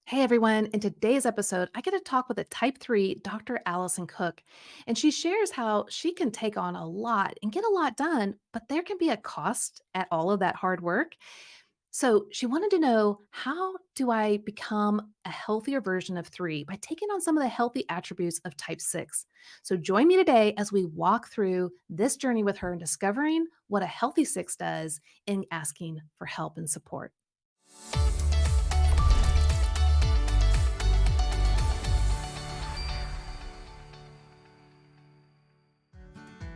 Hey everyone, in today's episode, I get to talk with a type 3 Dr. Alison Cook, and she shares how she can take on a lot and get a lot done, but there can be a cost at all of that hard work. So she wanted to know, how do I become a healthier version of 3 by taking on some of the healthy attributes of type 6? So join me today as we walk through this journey with her and discovering what a healthy 6 does in asking for help and support.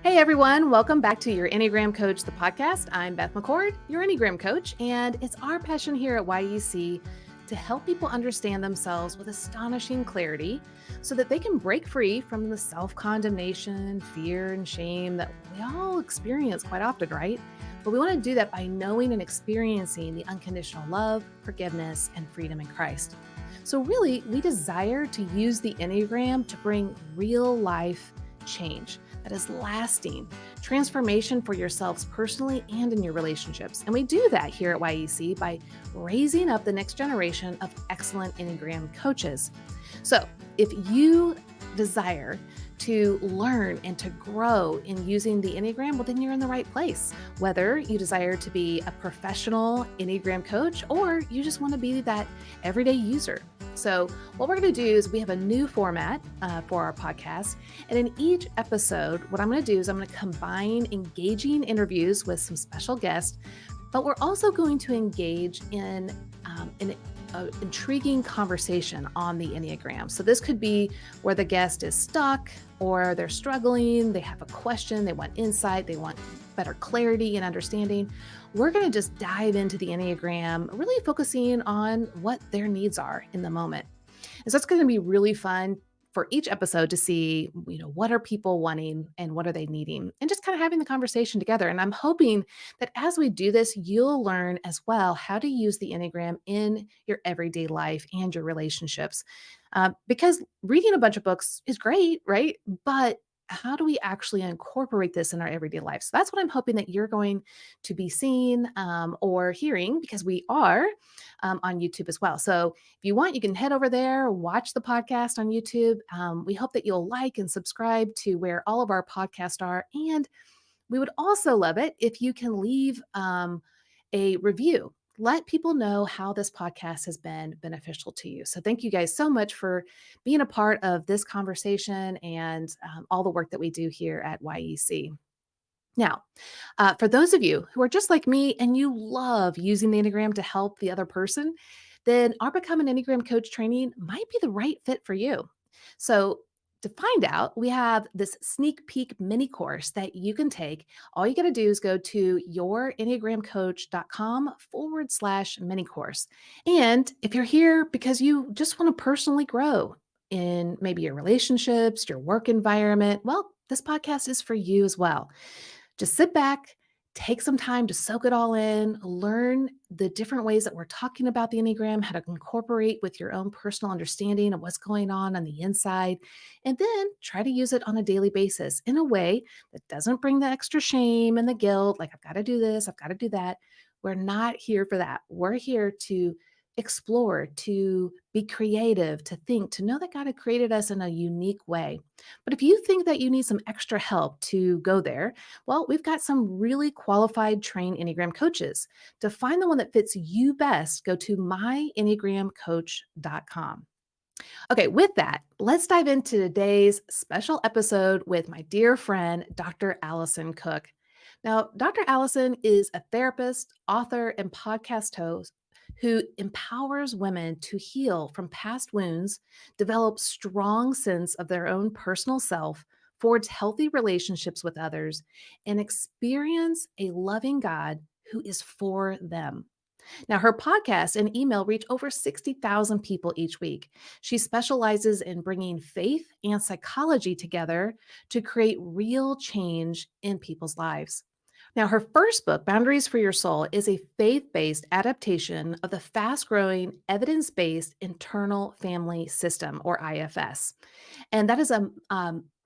Hey everyone, welcome back to your Enneagram Coach, the podcast. I'm Beth McCord, your Enneagram Coach, and it's our passion here at YEC to help people understand themselves with astonishing clarity so that they can break free from the self condemnation, fear, and shame that we all experience quite often, right? But we want to do that by knowing and experiencing the unconditional love, forgiveness, and freedom in Christ. So, really, we desire to use the Enneagram to bring real life change that is lasting transformation for yourselves personally and in your relationships. And we do that here at YEC by raising up the next generation of excellent Enneagram coaches. So if you desire to learn and to grow in using the Enneagram, well, then you're in the right place. Whether you desire to be a professional Enneagram coach or you just want to be that everyday user. So, what we're going to do is we have a new format for our podcast. And in each episode, what I'm going to do is I'm going to combine engaging interviews with some special guests, but we're also going to engage in an intriguing conversation on the Enneagram. So this could be where the guest is stuck or they're struggling, they have a question, they want insight, they want better clarity and understanding. We're going to just dive into the Enneagram, really focusing on what their needs are in the moment. And so it's going to be really fun for each episode to see, what are people wanting and what are they needing, and just kind of having the conversation together. And I'm hoping that as we do this, you'll learn as well how to use the Enneagram in your everyday life and your relationships. Because reading a bunch of books is great, right? But how do we actually incorporate this in our everyday life? So that's what I'm hoping that you're going to be seeing or hearing, because we are on YouTube as well. So if you want, you can head over there, watch the podcast on YouTube. We hope that you'll like and subscribe to where all of our podcasts are. And we would also love it if you can leave a review. Let people know how this podcast has been beneficial to you. So, thank you guys so much for being a part of this conversation and all the work that we do here at YEC. Now, for those of you who are just like me and you love using the Enneagram to help the other person, then our Become an Enneagram Coach training might be the right fit for you. So, to find out, we have this sneak peek mini course that you can take. All you got to do is go to yourenneagramcoach.com/mini course. And if you're here because you just want to personally grow in maybe your relationships, your work environment, well, this podcast is for you as well. Just sit back, take some time to soak it all in, learn the different ways that we're talking about the Enneagram, how to incorporate with your own personal understanding of what's going on the inside, and then try to use it on a daily basis in a way that doesn't bring the extra shame and the guilt, like, I've got to do this, I've got to do that. We're not here for that. We're here to explore, to be creative, to think, to know that God had created us in a unique way. But if you think that you need some extra help to go there, well, we've got some really qualified trained Enneagram coaches. To find the one that fits you best, go to myenneagramcoach.com. Okay, with that, let's dive into today's special episode with my dear friend, Dr. Alison Cook. Now, Dr. Allison is a therapist, author, and podcast host who empowers women to heal from past wounds, develop strong sense of their own personal self, forge healthy relationships with others, and experience a loving God who is for them. Now, her podcast and email reach over 60,000 people each week. She specializes in bringing faith and psychology together to create real change in people's lives. Now, her first book, Boundaries for Your Soul, is a faith based adaptation of the fast growing evidence based internal family system, or IFS. And that is a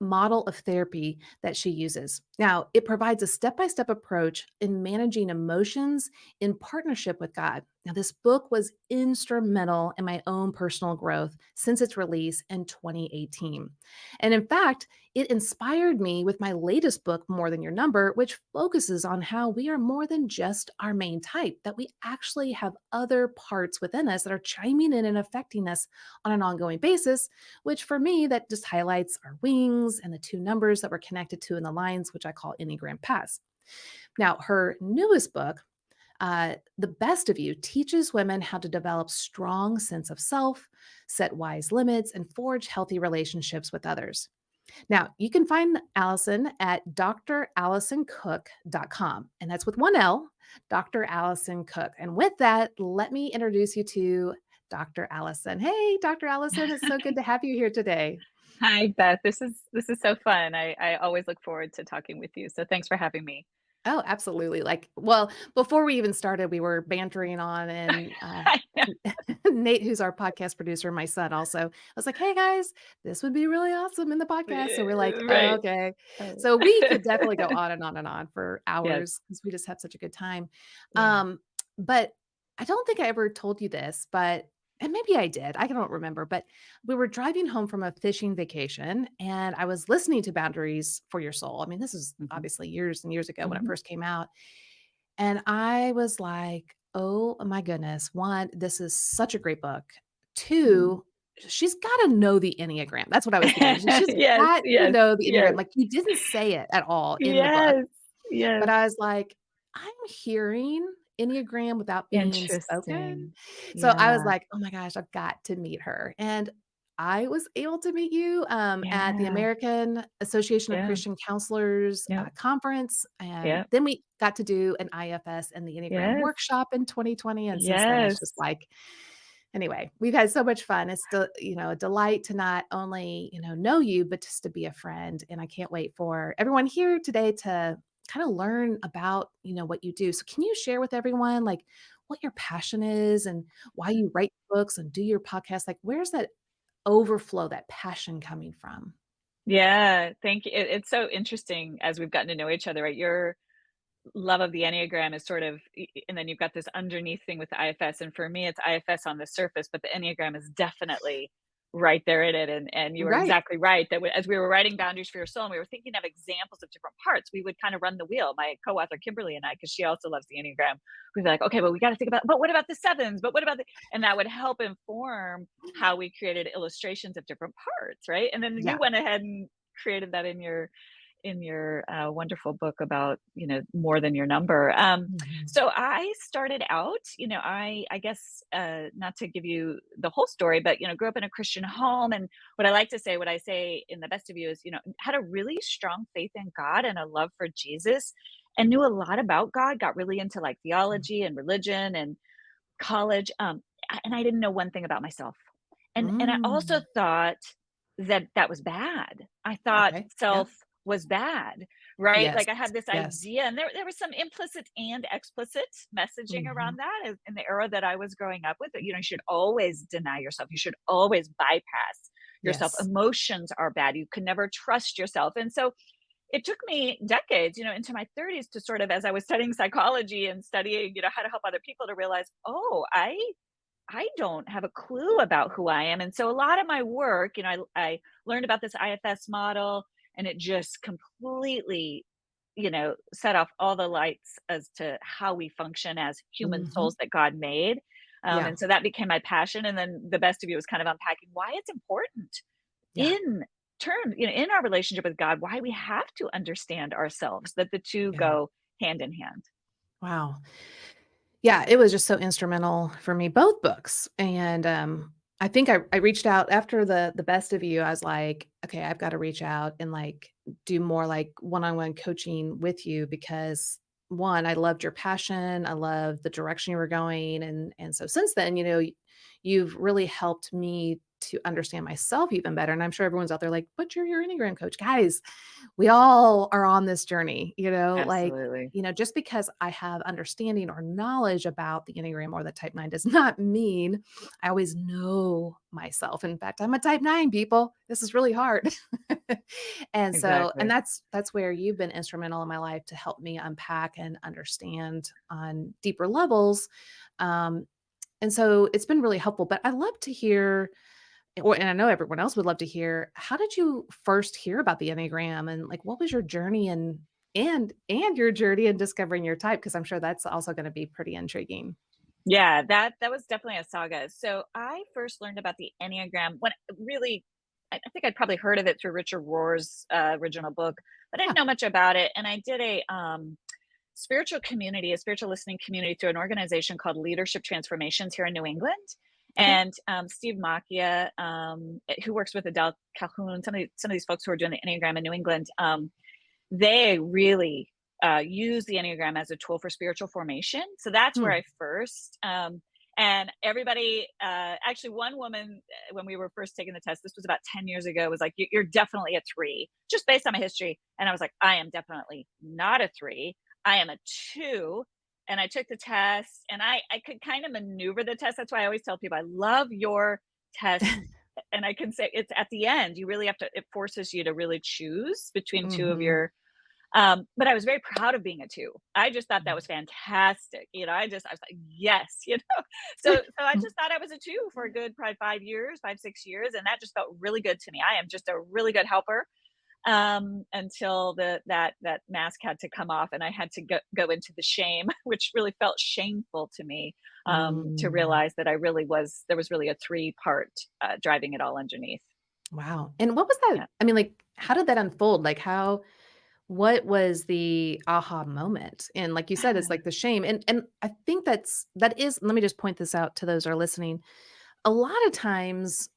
model of therapy that she uses. Now, it provides a step by step approach in managing emotions in partnership with God. Now, this book was instrumental in my own personal growth since its release in 2018. And in fact, it inspired me with my latest book, More Than Your Number, which focuses on how we are more than just our main type, that we actually have other parts within us that are chiming in and affecting us on an ongoing basis, which for me, that just highlights our wings and the two numbers that we're connected to in the lines, which I call Enneagram paths. Now, her newest book, The Best of You, teaches women how to develop strong sense of self, set wise limits, and forge healthy relationships with others. Now, you can find Allison at drallisoncook.com, and that's with one L, Dr. Allison Cook. And with that, let me introduce you to Dr. Allison. Hey, Dr. Allison, it's so good to have you here today. Hi, Beth. This is so fun. I always look forward to talking with you. So thanks for having me. Oh, absolutely. Like, well, before we even started, we were bantering on, and I know. Nate, who's our podcast producer, my son, also, I was like, hey guys, this would be really awesome in the podcast. So we're like, oh, Right. okay. Oh. So we could definitely go on and on for Yes. hours because we just have such a good time. Yeah. Um, but I don't think I ever told you this, but and maybe I did. I don't remember, but we were driving home from a fishing vacation and I was listening to Boundaries for Your Soul. I mean, this is Hmm. obviously years and years ago when it Hmm. first came out. And I was like, "Oh my goodness. 1, this is such a great book. Mm. 2, she's gotta know the Enneagram." That's what I was thinking. She's Yes. got to Yes. know the Enneagram. Yes. Like, you didn't say it at all in the book, Yes. but Yes. I was like, "I'm hearing Enneagram without being spoken." Interesting. So I was Yeah. like, "Oh my gosh, I've got to meet her." And I was able to meet you, at the Yeah. American Association of Yeah. Christian Counselors, Yep. conference, and Yep. then we got to do an IFS and the Enneagram Yes. workshop in 2020, and since then, it's Yes. just like anyway, we've had so much fun. It's still, a delight to not only, know you, but just to be a friend. And I can't wait for everyone here today to kind of learn about, what you do. So can you share with everyone like what your passion is and why you write books and do your podcast? Like where's that overflow, that passion coming from? Yeah. Thank you. It's so interesting as we've gotten to know each other, right? Your love of the Enneagram is sort of and then you've got this underneath thing with the IFS, and for me, it's IFS on the surface, but the Enneagram is definitely right there in it, and you are Right. exactly right that as we were writing Boundaries for Your Soul, and we were thinking of examples of different parts, we would kind of run the wheel, my co-author Kimberly and I, because she also loves the Enneagram. We'd be like, "Okay, but we gotta think about but what about the sevens? But what about the" and that would help inform how we created illustrations of different parts, right? And then you Yeah. went ahead and created that in your wonderful book about more than your number. Mhm. So I started out, I guess not to give you the whole story, but grew up in a Christian home, and what I say in the best of you is had a really strong faith in God and a love for Jesus, and knew a lot about God. Got really into like theology and religion and college, and I didn't know one thing about myself. And I also Mm. thought that that was bad. I thought Okay. Yeah. self was bad, right? Yes. Like I had this Yes. idea, and there was some implicit and explicit messaging Mhm. around that in the era that I was growing up with. That you should always deny yourself. You should always bypass yourself. Yes. Emotions are bad. You can never trust yourself. And so it took me decades, into my 30s to sort of, as I was studying psychology and studying, how to help other people, to realize, oh, I don't have a clue about who I am. And so a lot of my work, I learned about this IFS model, and it just completely, set off all the lights as to how we function as human Mhm. souls that God made. Yeah. And so that became my passion. And then the best of you was kind of unpacking why it's important Yeah. in in our relationship with God, why we have to understand ourselves, that the two Yeah. go hand in hand. Wow. Yeah, it was just so instrumental for me, both books. And I think I reached out after the best of you. I was like, okay, I've got to reach out and like do more like one-on-one coaching with you because one, I loved your passion. I loved the direction you were going. And so since then, you've really helped me to understand myself even better. And I'm sure everyone's out there like, but you're your Enneagram coach. Guys, we all are on this journey, Absolutely. just because I have understanding or knowledge about the Enneagram or the type 9 does not mean I always know myself. In fact, I'm a type 9, people. This is really hard. And Exactly. that's where you've been instrumental in my life to help me unpack and understand on deeper levels. Um, and so it's been really helpful, but I'd love to hear, and I know everyone else would love to hear, how did you first hear about the Enneagram, and like what was your journey and your journey in discovering your type? Because I'm sure that's also going to be pretty intriguing. Yeah, that was definitely a saga. So I first learned about the Enneagram when really, I think I'd probably heard of it through Richard Rohr's original book, but I didn't Yeah. know much about it. And I did a a spiritual listening community through an organization called Leadership Transformations here in New England. Okay. And Steve Macchia, who works with Adele Calhoun, some of these folks who are doing the Enneagram in New England, they really use the Enneagram as a tool for spiritual formation. So that's where Hmm. I first, and everybody, actually, one woman, when we were first taking the test, this was about 10 years ago, was like, You're definitely a three, just based on my history. And I was like, I am definitely not a three. I am a two. And I took the test and I could kind of maneuver the test. That's why I always tell people I love your test. And I can say it's at the end, you really have to, it forces you to really choose between two of Mhm. your but I was very proud of being a 2. I just thought that was fantastic, I was like, "Yes," So I just thought I was a 2 for a good probably 5 years, 5, 6 years, and that just felt really good to me. I am just a really good helper, until that mask had to come off and I had to go into the shame, which really felt shameful to me, to Mm. realize that there was really a 3 part, driving it all underneath. Wow. And what was that? Yeah. I mean, like, how did that unfold? Like, what was the aha moment? And like you said, it's like the shame. And I think that is, let me just point this out to those who are listening. A lot of times,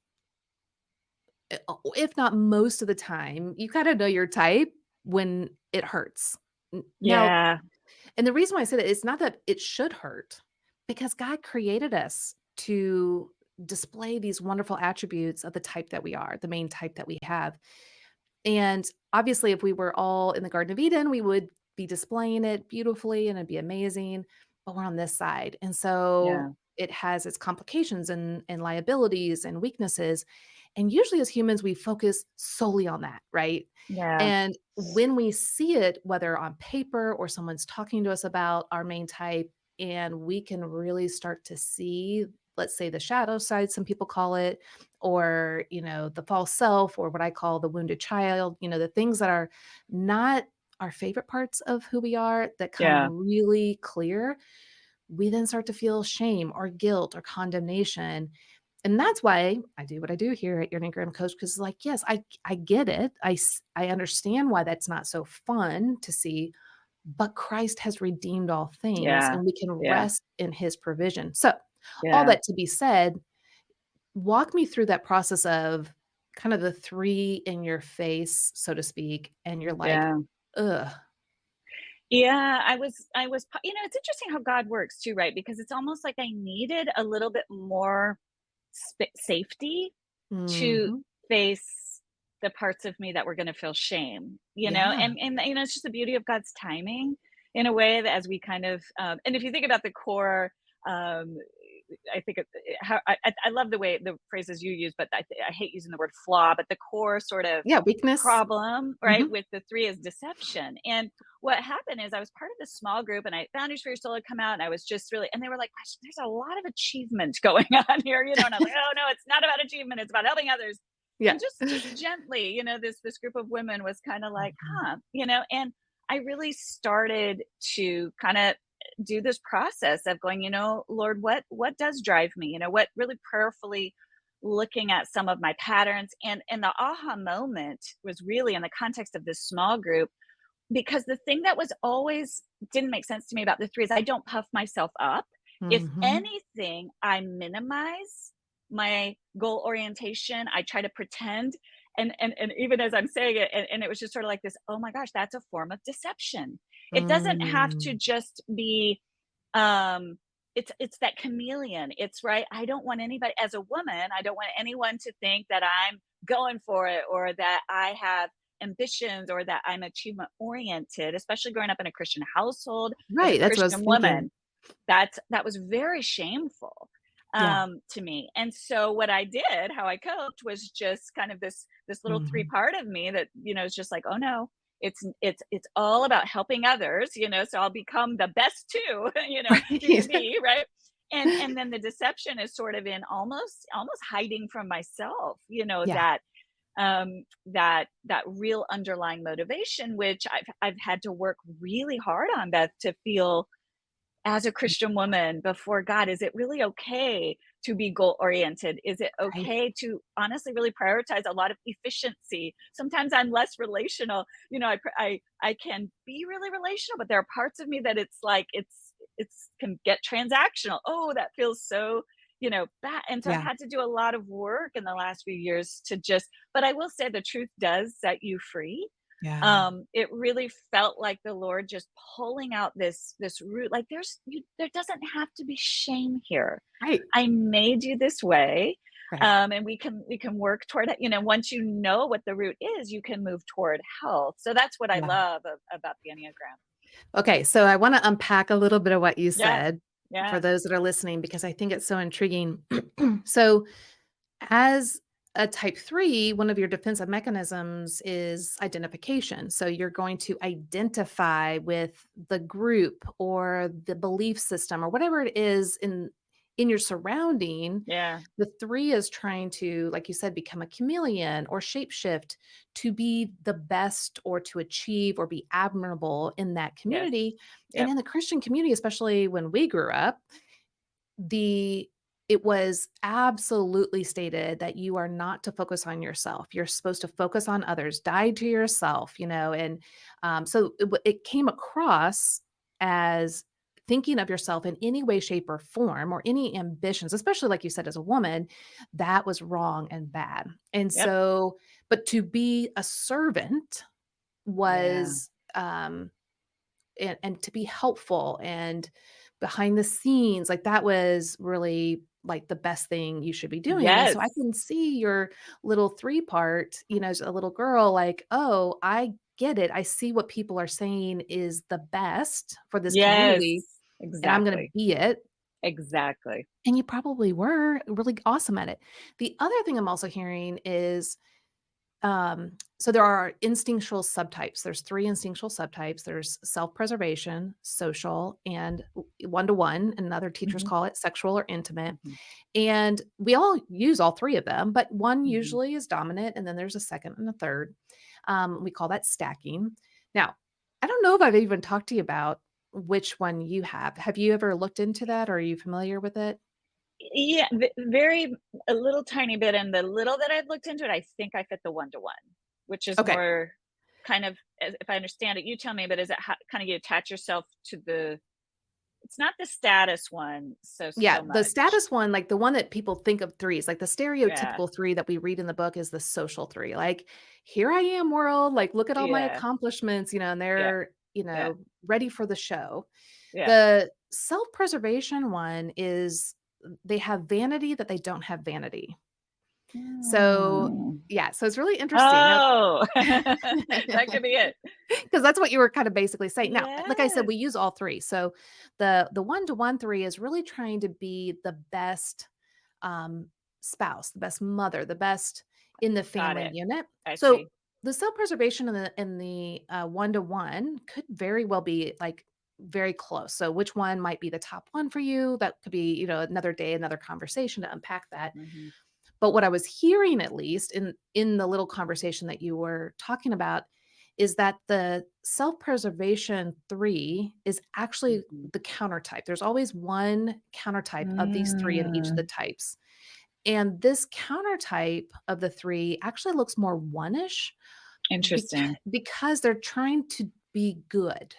if not most of the time, you kind of know your type when it hurts. Now, Yeah. and the reason why I say that is not that it should hurt, because God created us to display these wonderful attributes of the type that we are, the main type that we have. And obviously, if we were all in the Garden of Eden, we would be displaying it beautifully and it'd be amazing. But we're on this side. And so Yeah. it has its complications and liabilities and weaknesses. And usually, as humans, we focus solely on that, right? Yeah. And when we see it, whether on paper or someone's talking to us about our main type, and we can really start to see, let's say, the shadow side, some people call it, or the false self, or what I call the wounded child, the things that are not our favorite parts of who we are that come Yeah. really clear. We then start to feel shame or guilt or condemnation. And that's why I do what I do here at your Enneagram Coach, because like, yes, I get it. I understand why that's not so fun to see, but Christ has redeemed all things Yeah. and we can Yeah. rest in his provision. So all Yeah. that to be said, walk me through that process of kind of the 3 in your face, so to speak, and you're like, Yeah. "Ugh." Yeah, it's interesting how God works too, right? Because it's almost like I needed a little bit more safety to Mhm. face the parts of me that were going to feel shame, Yeah. and it's just the beauty of God's timing in a way that as we kind of, and if you think about the core, um, I think I love the way the phrases you use, but I hate using the word flaw, but the core sort of Yeah, weakness. problem, right, Mhm. with the 3 is deception. And what happened is I was part of this small group and Boundaries for Your Soul had come out and I was just really, and they were like, "Gosh, there's a lot of achievement going on here, and I was like, oh no, it's not about achievement, it's about helping others. Yeah. And just gently, this group of women was kind of like, Mhm. and I really started to kind of do this process of going, Lord, what does drive me? What really prayerfully looking at some of my patterns, and the aha moment was really in the context of this small group, because the thing that was always didn't make sense to me about the 3 is I don't puff myself up. If Mhm. anything, I minimize my goal orientation. I try to pretend. And even as I'm saying it, and it was just sort of like this, oh my gosh, that's a form of deception. It doesn't have to Mm. just be um it's that chameleon. It's right. I don't want anybody as a woman, I don't want anyone to think that I'm going for it or that I have ambitions or that I'm achievement oriented, especially growing up in a Christian household as a Right, that's what I was Christian thinking. woman. That was very shameful, Yeah. to me, and so what I did, how I coped, was just kind of this little three Mhm. part of me that, is just like, "Oh, no, it's all about helping others," so I'll become the best too, through the Right. me, right? And then the deception is sort of in almost hiding from myself, Yeah. that real underlying motivation, which I've had to work really hard on, Beth, to feel as a Christian woman before God, is it really okay to be goal oriented? Is it Right. okay to honestly really prioritize a lot of efficiency? Sometimes I'm less relational. I can be really relational, but there are parts of me that it's like it's can get transactional. Oh, that feels so bad. And so I've Yeah. had to do a lot of work in the last few years to just. But I will say the truth does set you free. Yeah. It really felt like the Lord just pulling out this root, like there doesn't have to be shame here. Right. I made you this way. Right. And we can work toward it. Once you know what the root is, you can move toward health. So that's what I Yeah. love about the Enneagram. Okay, so I wanna unpack a little bit of what you Yeah. said for Yeah. those that are listening because I think it's so intriguing. So, as a type 3, one of your defensive mechanisms is identification. So, you're going to identify with the group or the belief system or whatever it is in your surrounding. Yeah. The 3 is trying to, like you said, become a chameleon or shapeshift to be the best or to achieve or be admirable in that Yes. community. And Yep. in the Christian community, especially when we grew up, the it was absolutely stated that you are not to focus on yourself. You're supposed to focus on others, die to yourself, and so it came across as thinking of yourself in any way, shape, or form, or any ambitions, especially like you said, as a woman, that was wrong and bad. And Yep. so, but to be a servant Yeah. was and to be helpful and behind the scenes, like, that was really, like, the best thing you should be doing, and so I Yes. can see your little 3 part, as a little girl, like, "Oh, I get it. I see what people are saying is the best for this Yes. community, and I'm gonna Exactly. be it." Exactly. And you probably were really awesome at it. The other thing I'm also hearing is so there are instinctual subtypes. There's 3 instinctual subtypes. There's self-preservation, social, and one-to-one, and other teachers Hmm. call it sexual or intimate. Hmm. And we all use all 3 of them, but one Hmm. usually is dominant, and then there's a second and a third. We call that stacking. Now, I don't know if I've even talked to you about which one you have. Have you ever looked into that, or are you familiar with it? Yeah, very a little tiny bit, and the little that I've looked into it, I think I fit the one-to-one, which is Okay. more kind of, as if I understand it, you tell me, but is it ho kinda you attach yourself to the it's not the status one Yeah, so the much. status one, like the one that people think of threes, like the Yeah, stereotypical 3 that we read in the book is the social 3. Like, "Here I am, world, like, look at all my yeah, accomplishments," and yeah, they're, yeah, ready for the show. yeah. The self-preservation one is they have vanity that they don't have vanity. So, Mm. yeah, so it's really interesting. Now Oh, that could be it. 'cause that's what you were kinda basically saying. Now, like I said, Yes. we use all 3. So, the one-to-one 3 is really trying to be the best, um, spouse, the best mother, the best in the Got family it. unit. I So, see. the self-preservation one-to-one could very well be, like, very close. So, which one might be the top one for you? That could be, another day, another conversation to unpack that. Mhm, But what I was hearing, at least in the little conversation that you were talking about, is that the self-preservation 3 is actually mhm. the counter type. There's always one counter type of these 3 in each of the Mm, types. And this counter type of the 3 actually looks more one-ish interesting. because they're trying to be good.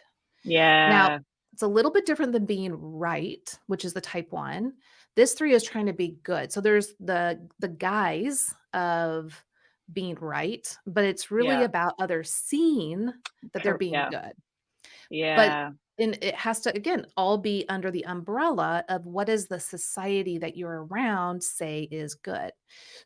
Now, Yeah, it's a little bit different than being right, which is the type 1. This 3 is trying to be good. So there's the guise of being right, but it's really yeah, about others seeing that they're being yeah, good. But yeah. And it has to, again, all be under the umbrella of what is the society that you're around say is good.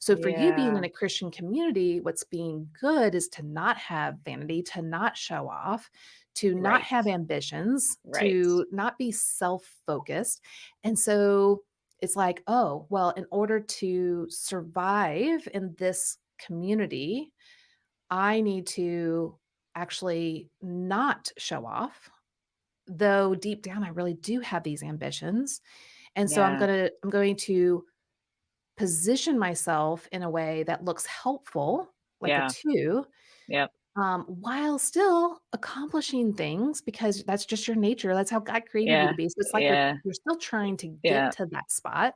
So for you being in Yeah. a Christian community, what's being good is to not have vanity, to not show off, to not Right. have ambitions, Right. to not be self-focused. And so it's like, oh, well, in order to survive in this community, I need to actually not show off, though deep down I really do have these ambitions. And so Yeah. I'm going to position myself in a way that looks helpful, like a Yeah. 2, Yep. while still accomplishing things because that's just your nature. That's how God created you to Yeah. be. So it's like Yeah. you're still trying to get Yeah. to that spot,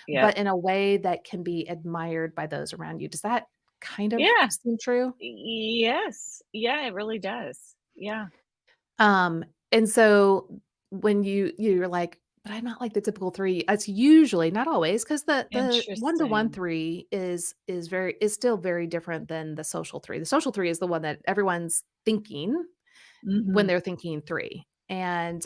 Yep. but in a way that can be admired by those around you. Does that kind of Yeah. seem true? Yes. Yeah, it really does. Yeah. And so when you're like, "But I'm not like the typical 3," it's usually, not always, because the one-to-one Interesting. 3 is still very different than the social 3. The social 3 is the one that everyone's thinking when Mhm. they're thinking 3. And,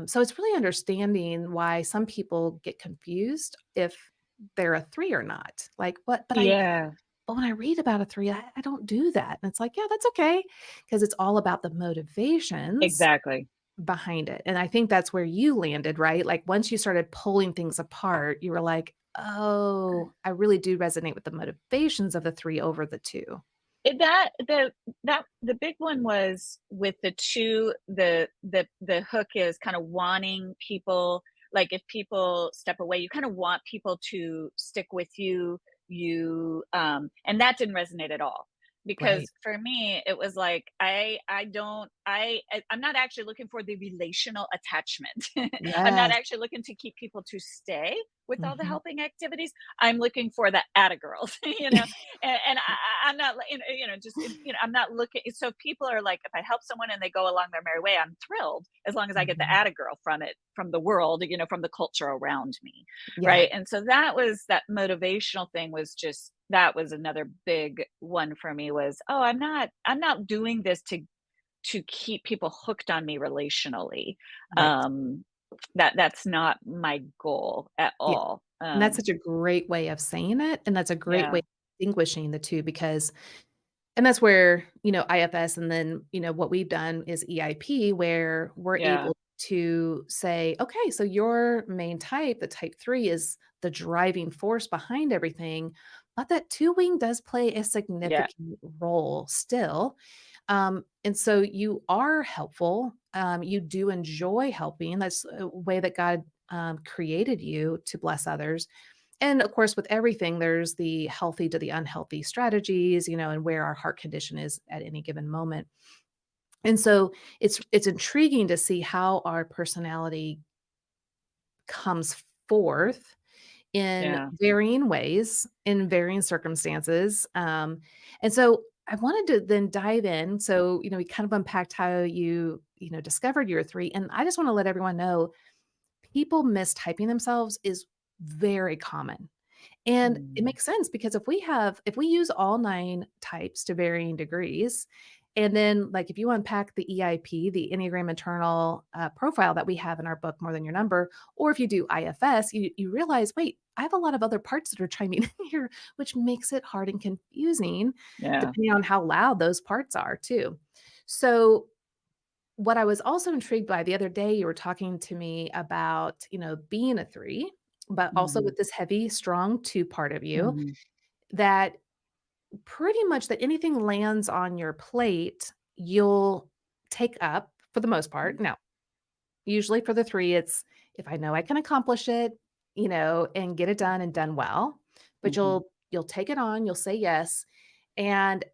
so it's really understanding why some people get confused if they're a 3 or not. Like, "What? Yeah. But when I read about a 3, I don't do that." And it's like, "Yeah, that's okay, because it's all about the motivations Exactly. behind it." And I think that's where you landed, right? Like, once you started pulling things apart, you were like, "Oh, I really do resonate with the motivations of the 3 over the 2." That the big one was with the 2, the hook is kinda wanting people, like, if people step away, you kinda want people to stick with you, and that didn't resonate at all. Right. Because for me, it was like, I don't I'm not actually looking for the relational attachment. I'm not Yes. actually looking to keep people to stay with all the Mhm. helping activities. I'm looking for the atta girls, and I'm not, just, I'm not looking. So people are like, if I help someone and they go along their merry way, I'm thrilled as long as I get the Mhm. atta girl from it, from the world, from the culture around me, Yeah. right? And so that motivational thing was just, that was another big one for me, was, oh, I'm not doing this to keep people hooked on me relationally. Right. That's not my goal at Yeah. all. And that's such a great way of saying it, and that's a great way Yeah, of distinguishing the 2 because and that's where, IFS and then, what we've done is EIP where we're yeah, able to say, "Okay, so your main type, the type 3 is the driving force behind everything, but that 2 wing does play a yeah, significant role still." And so you are helpful. You do enjoy helping. That's a way that God, created you to bless others. And of course, with everything, there's the healthy to the unhealthy strategies, and where our heart condition is at any given moment. And so it's intriguing to see how our personality comes forth in yeah. varying ways, in varying circumstances. And so I wanted to then dive in. So, we kind of unpacked how you discovered your 3. And I just want to let everyone know people mistyping themselves is very common. And it Mm, makes sense because if we use all 9 types to varying degrees, and then, like, if you unpack the EIP, the Enneagram Internal, profile that we have in our book, More Than Your Number, or if you do IFS, you realize, "Wait, I have a lot of other parts that are chiming in here," which makes it hard and confusing yeah. depending on how loud those parts are too. So, what I was also intrigued by the other day, you were talking to me about, being a 3, but also Mhm, with this heavy, strong 2 part of you mhm, that pretty much that anything lands on your plate, you'll take up for the most part. Now, usually for the 3, it's if I know I can accomplish it, and get it done and done well, but mhm. you'll take it on, you'll say yes, and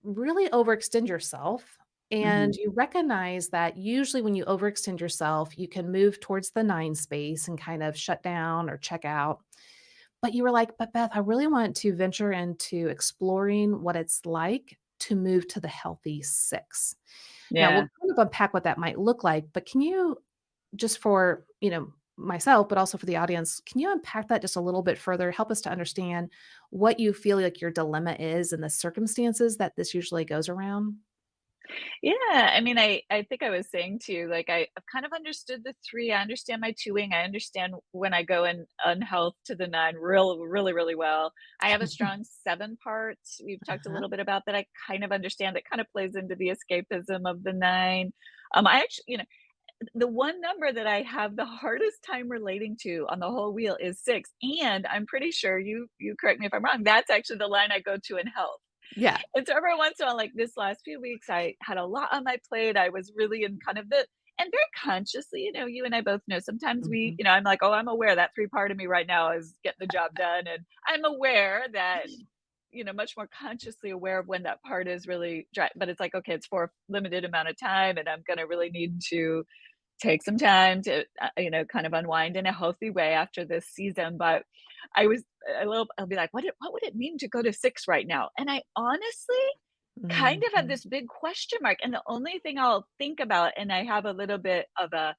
really overextend yourself. And Mhm. you recognize that usually when you overextend yourself, you can move towards the 9 space and kind of shut down or check out. But you were like, "But Beth, I really want to venture into exploring what it's like to move to the healthy 6." Now we'll Yeah. kind of unpack what that might look like, but can you just for, myself, but also for the audience, can you unpack that just a little bit further? Help us to understand what you feel like your dilemma is and the circumstances that this usually goes around? Yeah, I mean, I think I was saying to you, like, I've kind of understood the 3, I understand my 2-wing, I understand when I go in unhealth to the 9 really, really well. I have a strong 7 part, we've talked a Uh-huh. little bit about that, I kind of understand that kind of plays into the escapism of the 9. I actually the one number that I have the hardest time relating to on the whole wheel is 6, and I'm pretty sure you correct me if I'm wrong, that's actually the line I go to in health. Yeah. And so every once in a while, like this last few weeks, I had a lot on my plate. I was really in kind of the and very consciously, you and I both know sometimes Mhm. I'm like, oh, I'm aware that 3 part of me right now is getting the job done. And I'm aware that, much more consciously aware of when that part is really dry. But it's like, okay, it's for a limited amount of time, and I'm gonna really need to take some time to, kind of unwind in a healthy way after this season. But I was I'll be like, what would it mean to go to 6 right now? And I honestly kind of have Mhm. this big question mark. And the only thing I'll think about, and I have a little bit of a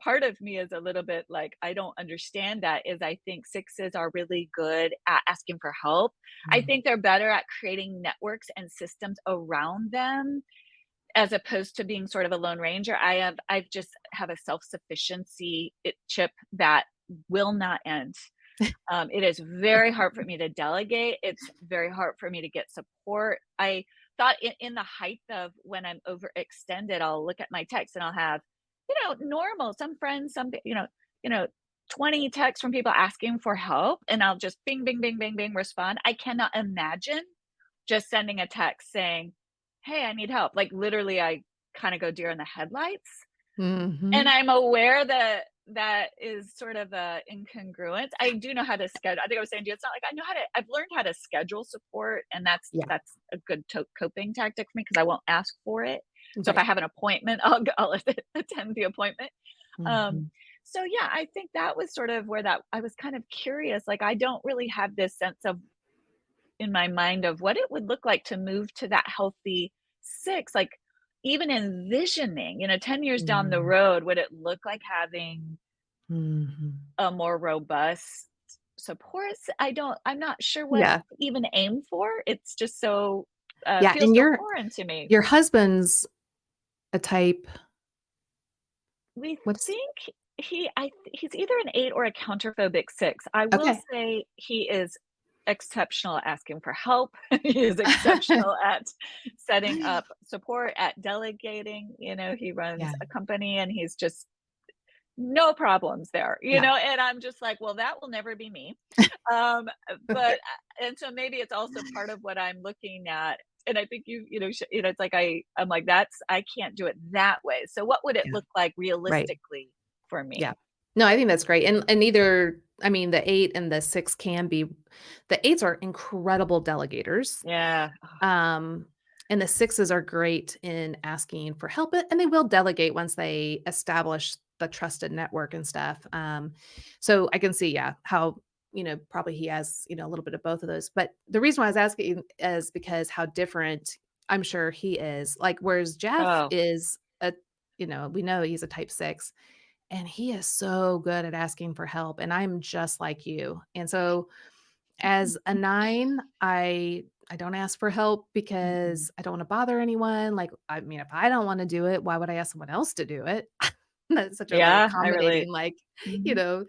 part of me is a little bit like, I don't understand that, is I think sixes are really good at asking for help. I Mm. think they're better at creating networks and systems around them as opposed to being sort of a lone ranger. I've just have a self-sufficiency chip that will not end. It is very hard for me to delegate. It's very hard for me to get support. I thought in the height of when I'm overextended, I'll look at my text and I'll have, normal, some friends, 20 texts from people asking for help, and I'll just bing, bing, bing, bing, bing respond. I cannot imagine just sending a text saying, "Hey, I need help." Like, literally, I kinda go deer in the headlights, and Mhm. I'm aware that that is sort of a incongruent. I do know how to schedule. I think I was saying to you, it's not like I've learned how to schedule support, and Yeah. that's a good coping tactic for me because I won't ask for it. So if I Right. have an appointment, I'll attend the appointment. Um, Mhm. so yeah, I think that was sort of where that I was kind of curious, like, I don't really have this sense of in my mind of what it would look like to move to that healthy 6, like, even envisioning, 10 years down the Mm. road, would it look like having Mhm. a more robust supports? I'm not sure what Yeah. to even aim for. It's just so, Yeah, feels and so foreign to me. your husband's a type We what's think he's either an 8 or a counterphobic 6. I will okay. say he is exceptional at asking for help. He is exceptional at setting up support, at delegating. He runs Yeah, a company and he's just no problems there, yeah. and I'm just like, well, that will never be me. But and so maybe it's also part of what I'm looking at. And I think it's like I'm like, I can't do it that way. So what would it Yeah, look like right. realistically for Yeah. me? No, I think that's great, and either I mean, the 8 and the 6 can be the 8s are incredible delegators, Yeah. um, and the 6s are great in asking for help, and they will delegate once they establish the trusted network and stuff, so I can see, yeah, how, probably he has, a little bit of both of those, but the reason why I was asking is because how different I'm sure he is, like, whereas Jeff Oh, is we know he's a type 6, and he is so good at asking for help, and I'm just like you. And so as a 9, I don't ask for help mhm. because I don't wanna bother anyone. Like, I mean, if I don't wanna do it, why would I ask someone else to do it? That's such a, like, Yeah, I relate. accommodating, like, you Mhm. know,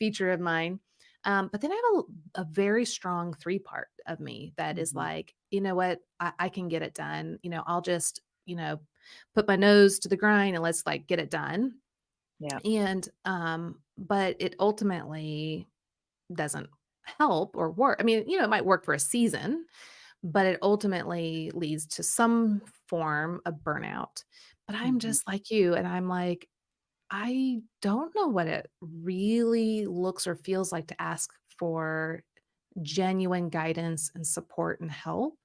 feature of mine. But then I have a very strong 3 part of me that is Mhm. like, "You know what? I can get it done." I'll just, put my nose to the grind and let's, like, get it done. Yeah. And, but it ultimately doesn't help or work. I mean, it might work for a season, but it ultimately leads to some form of burnout. But I'm Mhm. just like you, and I'm like, I don't know what it really looks or feels like to ask for genuine guidance and support and help.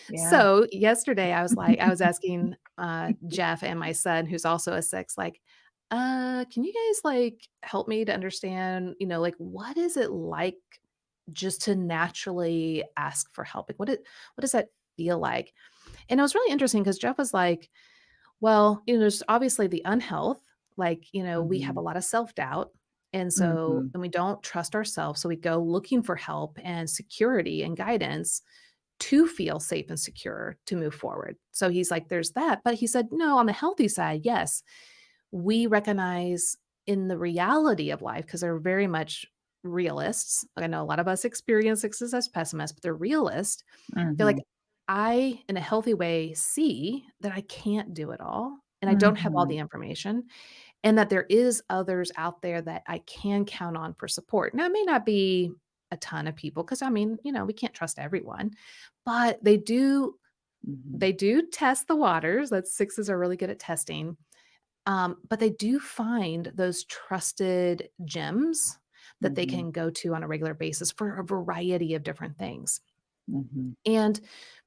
Yeah. So yesterday I was asking Jeff and my son, who's also a 6, like, can you guys like help me to understand, like what is it like just to naturally ask for help? Like what does that feel like? And it was really interesting because Jeff was like, well, there's obviously the unhealth, like, we have a Mhm. lot of self-doubt. And Mhm. we don't trust ourselves. So we go looking for help and security and guidance to feel safe and secure to move forward. So he's like, there's that. But he said, no, on the healthy side, yes, we recognize in the reality of life, because they're very much realists. I know a lot of us experience success as pessimists, but they're realists. They're like, Mhm. I, in a healthy way, see that I can't do it all and I don't have all Mhm. the information, and that there is others out there that I can count on for support. Now, it may not be a ton of people because I mean, we can't trust everyone, but Mhm. they do test the waters. That sixes are really good at testing. But they do find those trusted gems that they Mhm. can go to on a regular basis for a variety of different things. Mhm. And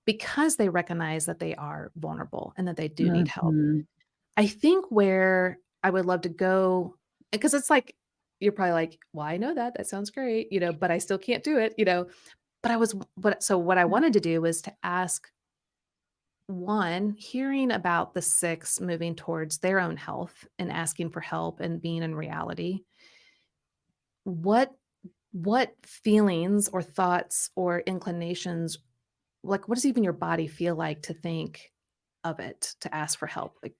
because they recognize that they are vulnerable and that they do need help, Mhm. I think where I would love to go, because it's like, you're probably like, well, I know that. That sounds great, but I still can't do it. But what I wanted to do was to ask one, hearing about the six moving towards their own health and asking for help and being in reality, what what feelings or thoughts or inclinations, like, what does even your body feel like to think of it, to ask for help? Like,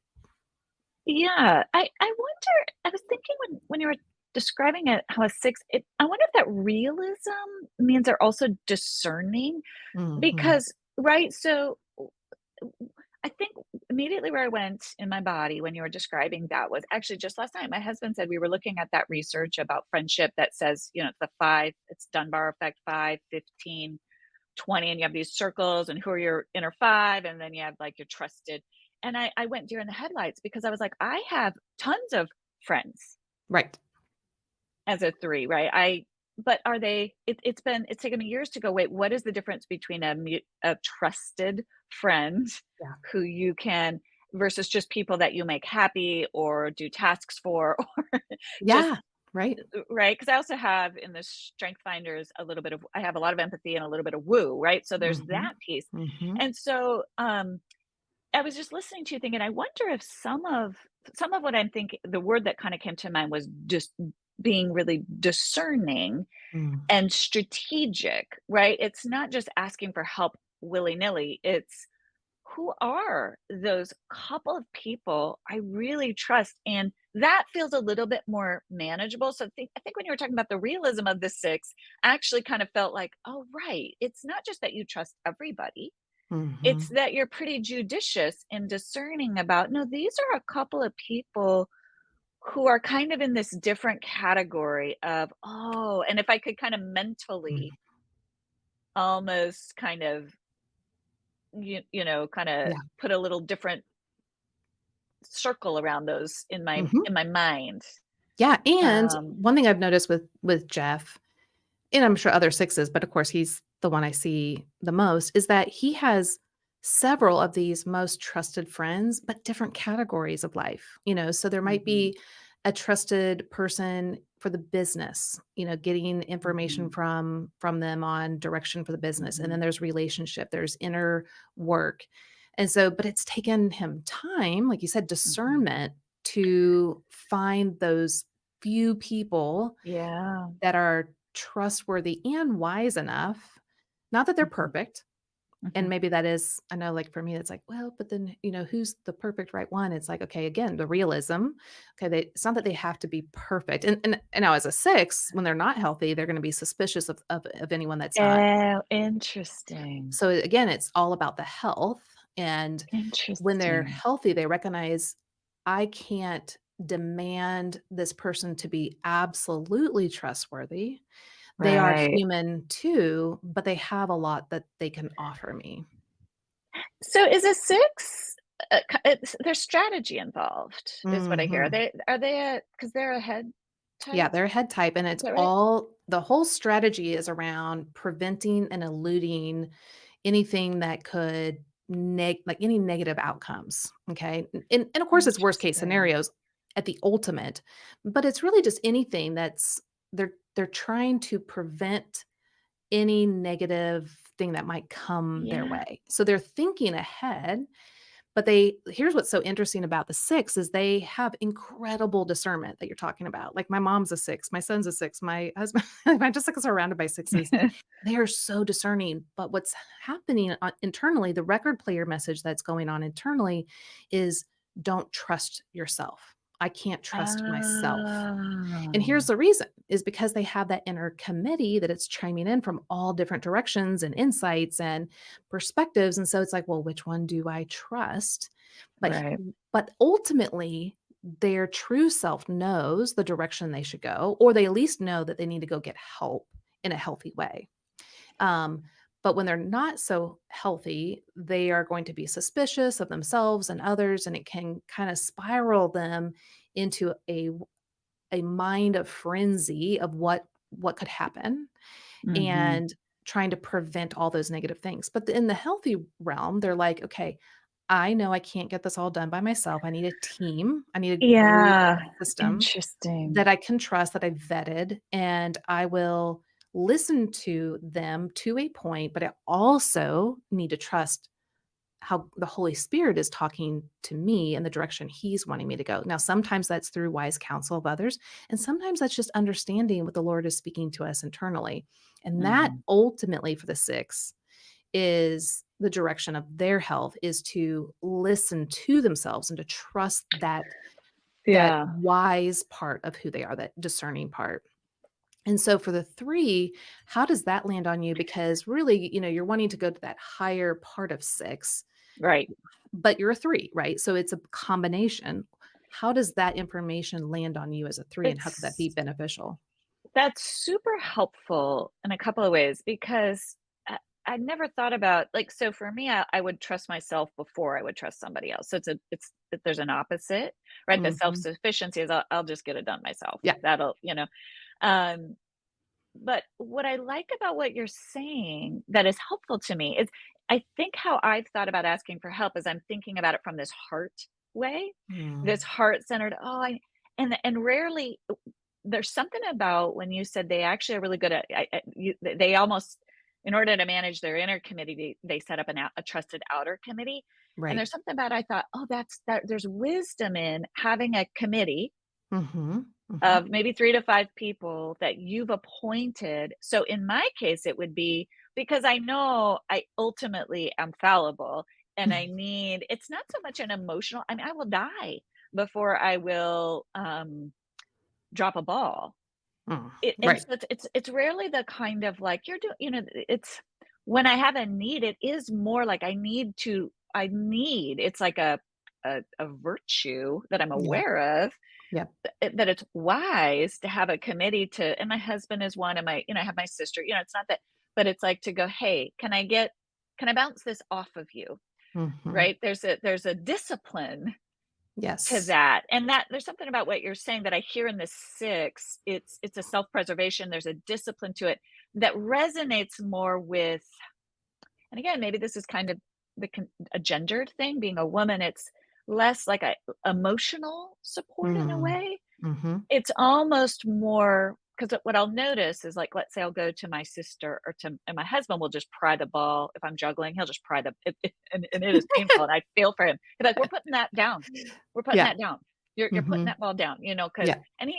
Yeah, I wonder, I was thinking when you were describing it, how a 6, I wonder if that realism means they're also discerning, mhm, because right, so I think immediately where I went in my body when you were describing that was actually just last night. My husband said we were looking at that research about friendship that says, it's the 5, it's Dunbar effect, 5, 15, 20, and you have these circles and who are your inner 5, and then you have like your trusted. And I went deer in the headlights because I was like, I have tons of friends right. as a 3, right? But are they, it's taken me years to go, wait, what is the difference between a trusted friend Yeah. who you can versus just people that you make happy or do tasks for or just Yeah, right. right? Because I also have in the Strength Finders a little bit of, I have a lot of empathy and a little bit of woo, right? So there's Mhm, that piece. mhm, And so I was just listening to you thinking, I wonder if some of what I'm thinking, the word that kind of came to mind was just being really discerning mm, and strategic, right? It's not just asking for help willy-nilly. It's who are those couple of people I really trust? And that feels a little bit more manageable. So I think when you were talking about the realism of the 6, I actually kind of felt like, oh, right. It's not just that you trust everybody. It's mhm, that you're pretty judicious and discerning about, no, these are a couple of people who are kind of in this different category of, oh, and if I could kind of mm, mentally almost kind of, kind of yeah, put a little different circle around those in my mhm. in my mind. Yeah, and Um, one thing I've noticed with Jeff, and I'm sure other sixes, but of course he's the one I see the most, is that he has several of these most trusted friends, but different categories of life. So there might mhm, be a trusted person for the business, getting information mhm, from them on direction for the business. And mhm, then there's relationship, there's inner work. And so, but it's taken him time, like you said, mhm. discernment to find those few people Yeah. that are trustworthy and wise enough, not that they're Mhm, perfect, and mhm. maybe that is, I know, like, for me, it's like, well, but then, who's the perfect right one? It's like, okay, again, the realism. Okay, it's not that they have to be perfect. And now as a 6, when they're not healthy, they're gonna be suspicious of anyone that's not. Oh, interesting. So, again, it's all about the health, and when they're Interesting. healthy, they recognize, I can't demand this person to be absolutely trustworthy. They are Right. human too, but they have a lot that they can offer me. So is a 6, there's strategy involved, is what I hear. Mhm. Are they a, because 'cause they're a head Yeah, type? they're a head type, and Is it's that right? all the whole strategy is around preventing and eluding anything that could like any negative outcomes, okay? And of course, it's worst case Interesting. scenarios at the ultimate, but it's really just anything that's they're trying to prevent any negative thing that might come their Yeah. way. So they're thinking ahead. But here's what's so interesting about the 6 is they have incredible discernment that you're talking about. Like, my mom's a 6, my son's a 6, my husband I'm just, like, surrounded by 6s. They are so discerning, but what's happening, internally, the record player message that's going on internally is, "Don't trust yourself. I can't trust myself." And Oh, here's the reason, is because they have that inner committee that it's chiming in from all different directions and insights and perspectives, and so it's like, "Well, which one do I trust?" But h right. but ultimately, their true self knows the direction they should go, or they at least know that they need to go get help in a healthy way. Um, but when they're not so healthy, they are going to be suspicious of themselves and others, and it can kinda spiral them into a mind of frenzy of what could happen, Mhm. and trying to prevent all those negative things. But in the healthy realm, they're like, "Okay, I know I can't get this all done by myself. I need a team. I need a group, Yeah, a system interesting. that I can trust, that I vetted, and I will listen to them to a point, but I also need to trust how the Holy Spirit is talking to me in the direction he's wanting me to go." Now, sometimes that's through wise counsel of others, and sometimes that's just understanding what the Lord is speaking to us internally. And that Mhm. ultimately for the 6 is the direction of their health, is to listen to themselves and to trust that Yeah, wise part of who they are, that discerning part. And so for the 3, how does that land on you? Because really, you're wanting to go to that higher part of 6, right. but you're a 3, right? So it's a combination. How does that information land on you as a 3, and how could that be It's beneficial? That's super helpful in a couple of ways because I never thought about like so for me I would trust myself before I would trust somebody else. So there's an opposite, right? The Mhm. self-sufficiency is I'll just get it done myself. Yeah. That'll. Um but what I like about what you're saying that is helpful to me is I think how I've thought about asking for help is I'm thinking about it from this heart way, this Mm. heart-centered, and rarely there's something about when you said they actually are really good at they almost in order to manage their inner committee, they set up a trusted outer committee, and Right. there's something about I thought, "Oh, there's wisdom in having a committee Mhm. Mhm. of maybe 3 to 5 people that you've appointed." So in my case, it would be because I know I ultimately am fallible and I need it's not so much an emotional I mean, I will die before I will, drop a ball. Mm. And Right. so it's rarely the kind of like you're doing it's when I have a need, it is more like I need it's like a virtue that I'm Yeah. aware of Yep. that it's wise to have a committee to and my husband is one and I have my sister, it's not that but it's like to go, "Hey, can I bounce this off of you?" Mhm. Right? There's a discipline to Yes. that, and that there's something about what you're saying that I hear in the 6, it's a self-preservation, there's a discipline to it that resonates more with and again, maybe this is kind of a gendered thing, being a woman, it's less like a emotional support in a Mm. way. Mhm. It's almost more because what I'll notice is, like, let's say I'll go to my sister or to and my husband will just pry the ball if I'm juggling, he'll just pry the and it is painful, and I feel for him. He's like, "We're putting that down. We're putting Yeah. that down. You're putting Mhm. that ball down," because Yeah. and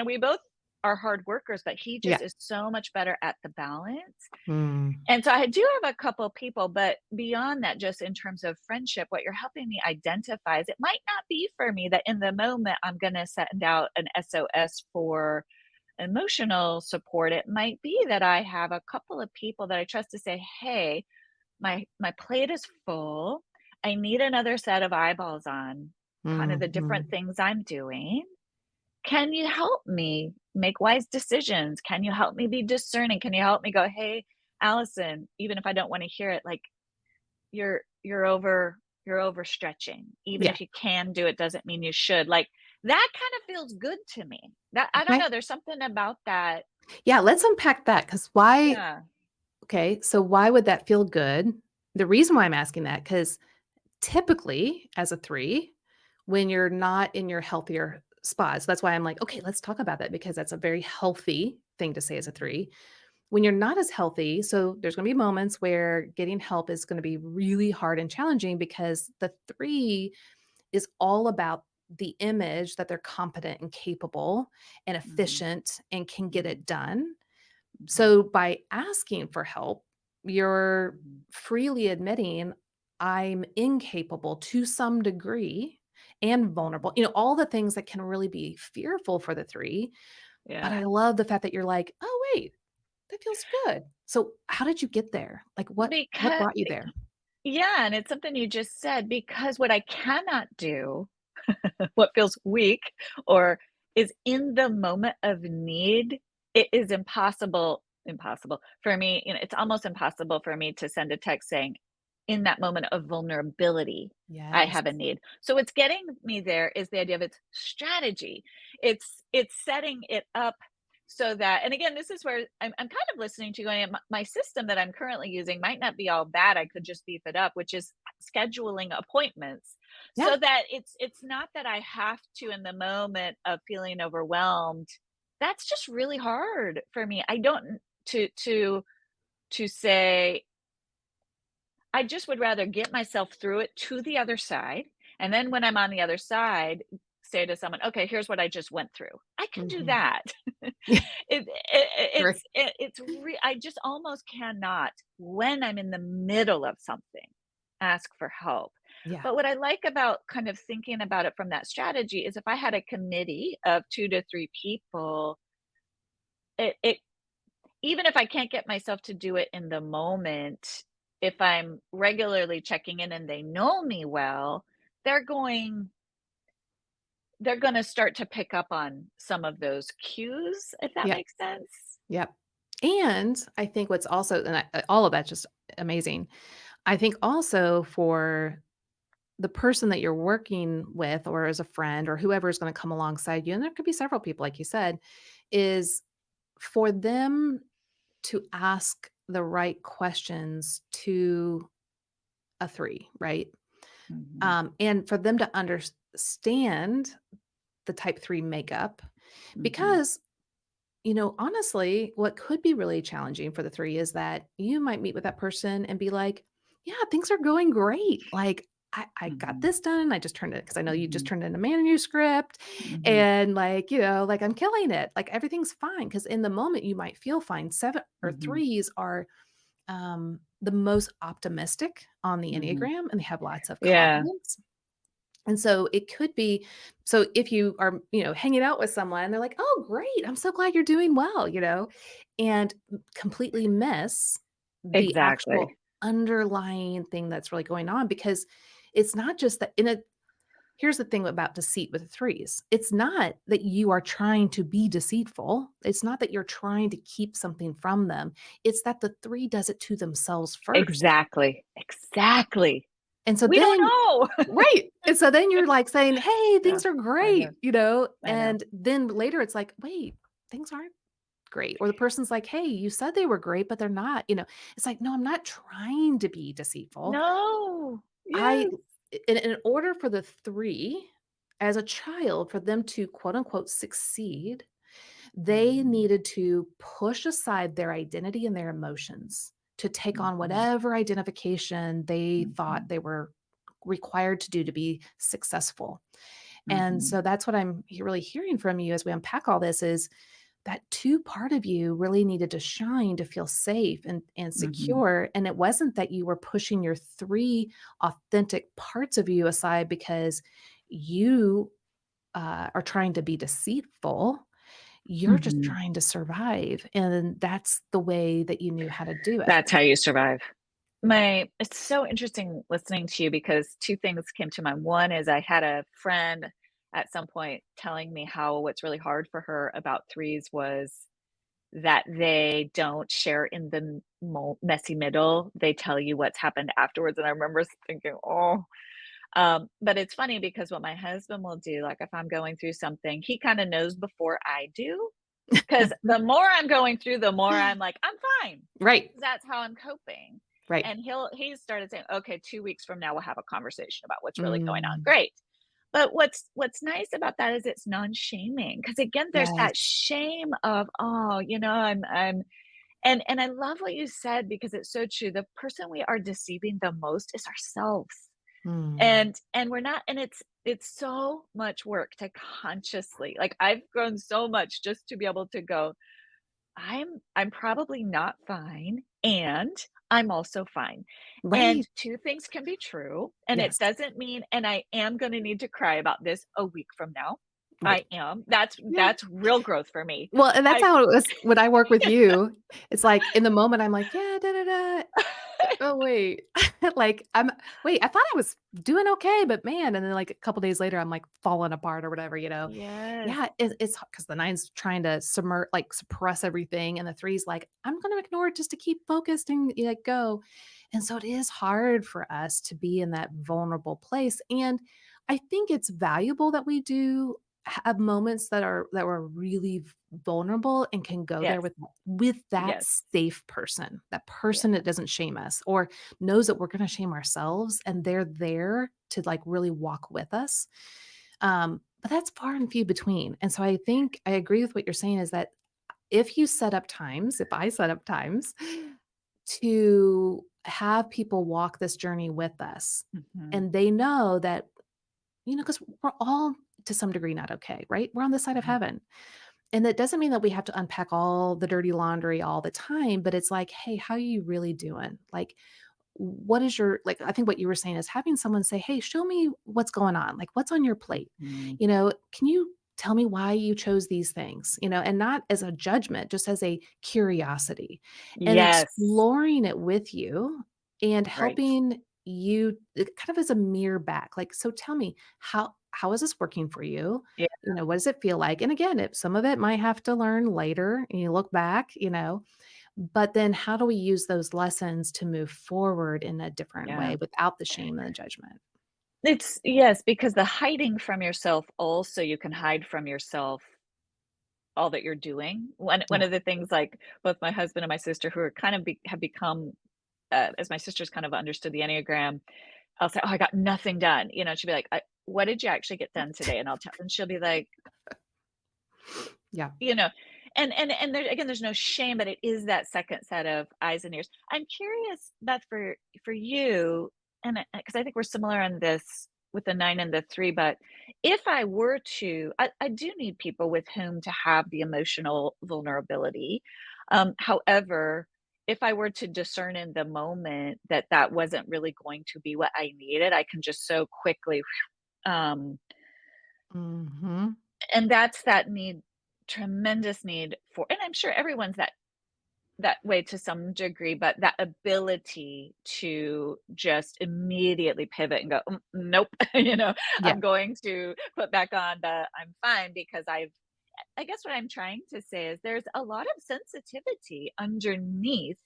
we both are hard workers, but he just Yeah. is so much better at the balance. Mm. And so I do have a couple people, but beyond that, just in terms of friendship, what you're helping me identify is it might not be for me that in the moment I'm gonna send out an SOS for emotional support. It might be that I have a couple of people that I trust to say, "Hey, my plate is full. I need another set of eyeballs on kind of the different Mhm. things I'm doing. Can you help me make wise decisions? Can you help me be discerning? Can you help me go, hey, Allison, even if I don't want to hear it, like you're overstretching. Even Yeah. if you can do it, doesn't mean you should. Like that kind of feels good to me. That I don't Okay. know. There's something about that. Yeah, let's unpack that, because why Yeah. okay, so why would that feel good? The reason why I'm asking that, because typically, as a 3, when you're not in your healthier spots, that's why I'm like, "Okay, let's talk about that," because that's a very healthy thing to say as a 3. when you're not as healthy, so there's going to be moments where getting help is going to be really hard and challenging because the 3 is all about the image that they're competent and capable and Mhm, efficient and can get mhm, it done. mhm, So by asking for help, you're mhm, freely admitting I'm incapable to some degree and vulnerable. mhm. All the things that can really be fearful for the 3. But Yeah. I love the fact that you're like, "Oh, wait, that feels good." So how did you get there? Like what Because brought you there? yeah, and it's something you just said, because what I cannot do, what feels weak or is in the moment of need, it is impossible for me, it's almost impossible for me to send a text saying, "In that moment of vulnerability, I Yes. have a need." So what's getting me there is the idea of its strategy. It's setting it up so that, and again, this is where I'm kind of listening to you going, my system that I'm currently using might not be all bad. I could just beef it up, which is scheduling appointments Yeah. so that it's not that I have to in the moment of feeling overwhelmed. That's just really hard for me. I don't to say I just would rather get myself through it to the other side, and then when I'm on the other side, say to someone, "Okay, here's what I just went through." I can do Mhm. that. Yeah. Right. I just almost cannot, when I'm in the middle of something, ask for help. Yeah. But what I like about kind of thinking about it from that strategy is if I had a committee of 2 to 3 people, it even if I can't get myself to do it in the moment, if I'm regularly checking in and they know me well, they're going they're gonna start to pick up on some of those cues, if that Yeah. makes sense. Yep. And I think what's also all of that's just amazing. I think also for the person that you're working with or as a friend or whoever is gonna come alongside you, and there could be several people, like you said, is for them to ask the right questions to a 3, right? Mhm, And for them to understand the type 3 makeup mhm, because honestly, what could be really challenging for the 3 is that you might meet with that person and be like, "Yeah, things are going great. Like, I got mhm, this done. I just turned it because I know you just mhm, turned in a manuscript mhm, and like I'm killing it. Like everything's fine." Because in the moment you might feel fine. 7 or mhm, 3s are the most optimistic on the mhm. Enneagram and they have lots of Yeah, confidence. And so it could be so if you are, hanging out with someone, they're like, "Oh, great. I'm so glad you're doing well," and completely miss the exactly. actual underlying thing that's really going on because it's not just that in a here's the thing about deceit with the 3s. It's not that you are trying to be deceitful. It's not that you're trying to keep something from them. It's that the 3 does it to themselves first. Exactly, exactly. And so We don't then know. right, and so then you're, like, saying, "Hey, Yeah, things are I know, great," I know. and then later it's like, "Wait, things aren't great," or the person's like, "Hey, you said they were great, but they're not." It's like, "No, I'm not trying to be deceitful." No. I Yes. in order for the 3, as a child, for them to quote unquote "succeed," they Mhm, needed to push aside their identity and their emotions to take on mhm, whatever identification they thought mhm, they were required to do to be successful. And mhm, so that's what I'm really hearing from you as we unpack all this is that 2 part of you really needed to shine to feel safe and mhm, secure. And it wasn't that you were pushing your 3 authentic parts of you aside because you are trying to be deceitful. You're just mhm. trying to survive, and that's the way that you knew how to do it. That's how you survive. My It's so interesting listening to you because 2 things came to mind. One is I had a friend at some point telling me how what's really hard for her about threes was that they don't share in the messy middle. They tell you what's happened afterwards, and I remember thinking, "Oh." But it's funny because what my husband will do, like, if I'm going through something, he kinda knows before I do. Because the more I'm going through, the more I'm like, "I'm fine." Right, That's how I'm coping. right. And he started saying, "Okay, 2 weeks from now, we'll have a conversation about what's really going on." Mm, Great. But what's nice about that is it's non-shaming. Because again, there's that yes. shame of, "Oh, I'm." And I love what you said because it's so true. The person we are deceiving the most is ourselves. Mm. And we're not, and it's so much work to consciously, like, I've grown so much just to be able to go, I'm probably not fine, and I'm also fine. And Right. 2 things can be true, and it Yes. doesn't mean, and I am gonna need to cry about this a week from now. Right. I am. Yeah. That's real growth for me. Well, and that's I how it was when I work with you. It's like in the moment, I'm like, "Yeah, da, da, da." Oh, wait. Like, wait, I thought I was doing okay, but man, and then, like, a couple days later, I'm, like, falling apart or whatever, you know? Yes. Yeah, it's because the 9's trying to suppress everything, and the 3's like, "I'm gonna ignore it just to keep focused and, like, go." And so it is hard for us to be in that vulnerable place, and I think it's valuable that we do have moments that were really vulnerable and can go there Yes. with that Yes. safe person, that Yeah. person that doesn't shame us or knows that we're gonna shame ourselves, and they're there to, like, really walk with us. But that's far and few between, and so I think I agree with what you're saying is that if I set up times to have people walk this journey with us, Mhm. and they know that, because we're all to some degree not okay, right? We're on this side of Mhm. heaven. And that doesn't mean that we have to unpack all the dirty laundry all the time, but it's like, "Hey, how are you really doing?" Like, what is your like, I think what you were saying is having someone say, "Hey, show me what's going on. Like, what's on your plate? Mhm. Can you tell me why you chose these things?" And not as a judgment, just as a curiosity and Yes. exploring it with you and Right. helping you kind of as a mirror back. Like, so tell me, how is this working for you? Yeah. What does it feel like? And again, if some of it might have to learn later and you look back, but then how do we use those lessons to move forward in a different Yeah. way without the shame and the judgment? It's yes, because the hiding from yourself also, you can hide from yourself all that you're doing. One Yeah. of the things, like, both my husband and my sister, who are kind of have become, as my sister's kind of understood the Enneagram, I'll say, "Oh, I got nothing done." She'll be like, "What did you actually get done today?" And I'll tell, and she'll be like, Yeah. you know, and there again, there's no shame, but it is that second set of eyes and ears. I'm curious, Beth, for you, and because I think we're similar on this with the 9 and the 3, but if I were to, I do need people with whom to have the emotional vulnerability. However, if I were to discern in the moment that that wasn't really going to be what I needed, I can just so quickly, um, Mhm. and that's that need, tremendous need for, and I'm sure everyone's that way to some degree, but that ability to just immediately pivot and go, nope, Yeah. I'm going to put back on the I'm fine, because I guess what I'm trying to say is there's a lot of sensitivity underneath.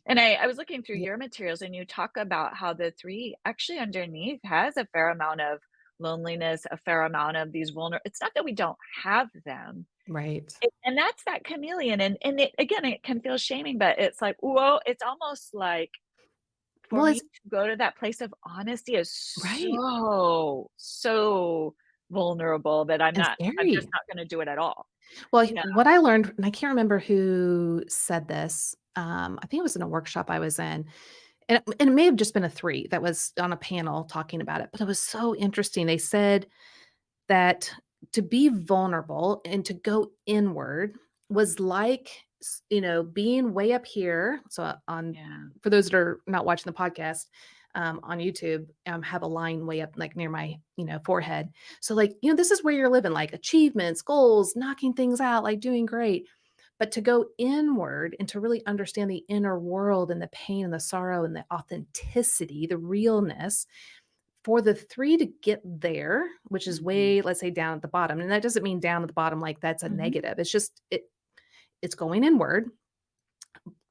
And I was looking through Yeah. your materials, and you talk about how the 3 actually underneath has a fair amount of loneliness, a fair amount of these it's not that we don't have them. Right. And that's that chameleon, and it, again, it can feel shaming, but it's like, whoa, it's almost like, for Well, me it's to go to that place of honesty is right. so vulnerable that And I'm just scary. not gonna do it at all. Well, Yeah. what I learned, and I can't remember who said this, I think it was in a workshop I was in, and it may have just been a 3 that was on a panel talking about it, but it was so interesting. They said that to be vulnerable and to go inward was like, being way up here. So on Yeah. for those that are not watching the podcast, on YouTube, have a line way up like near my, forehead. So like, this is where you're living, like achievements, goals, knocking things out, like doing great. But to go inward and to really understand the inner world and the pain and the sorrow and the authenticity, the realness, for the 3 to get there, which is Mhm. way, let's say, down at the bottom, and that doesn't mean down at the bottom like that's a Mhm. negative. It's just it's going inward.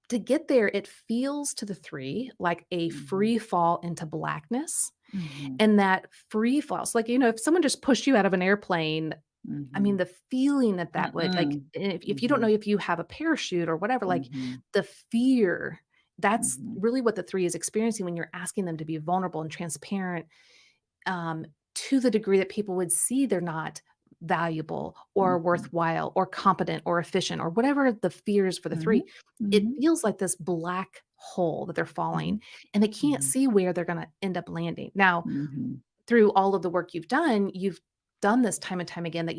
To get there, it feels to the 3 like a Mhm. free fall into blackness, Mhm. and that free fall so, like, if someone just pushed you out of an airplane, I mean, Mhm. the feeling that would like, Mm-mm. if you don't know Mhm. if you have a parachute or whatever, like, Mhm. the fear, that's Mhm. really what the 3 is experiencing when you're asking them to be vulnerable and transparent, um, to the degree that people would see they're not valuable or Mhm. worthwhile or competent or efficient or whatever the fears for the Mhm. 3, it Mhm. feels like this black hole that they're falling Mhm. and they can't Mhm. see where they're gonna end up landing. Now, Mhm. through all of the work you've done this time and time again that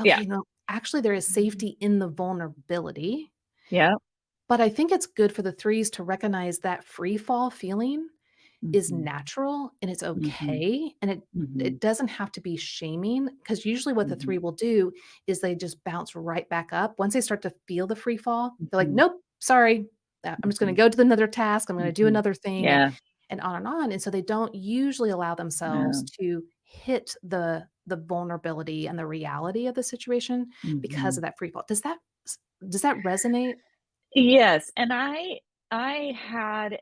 Yeah. okay, no, actually there is Mhm. safety in the vulnerability, Yeah. but I think it's good for the 3s to recognize that free fall feeling is Mhm. natural and it's Mhm. okay, and it Mhm. doesn't have to be shaming because usually what the 3 Mhm. will do is they just bounce right back up. Once they start to feel the free fall, they're like, Mhm. "Nope, sorry, I'm just gonna Mhm. go to another task, I'm gonna do Mhm. another thing," Yeah. and on, and so they don't usually allow Yeah. themselves to hit the vulnerability and the reality of the situation because Mhm. of that free fall. Does that resonate? Yes, and I had,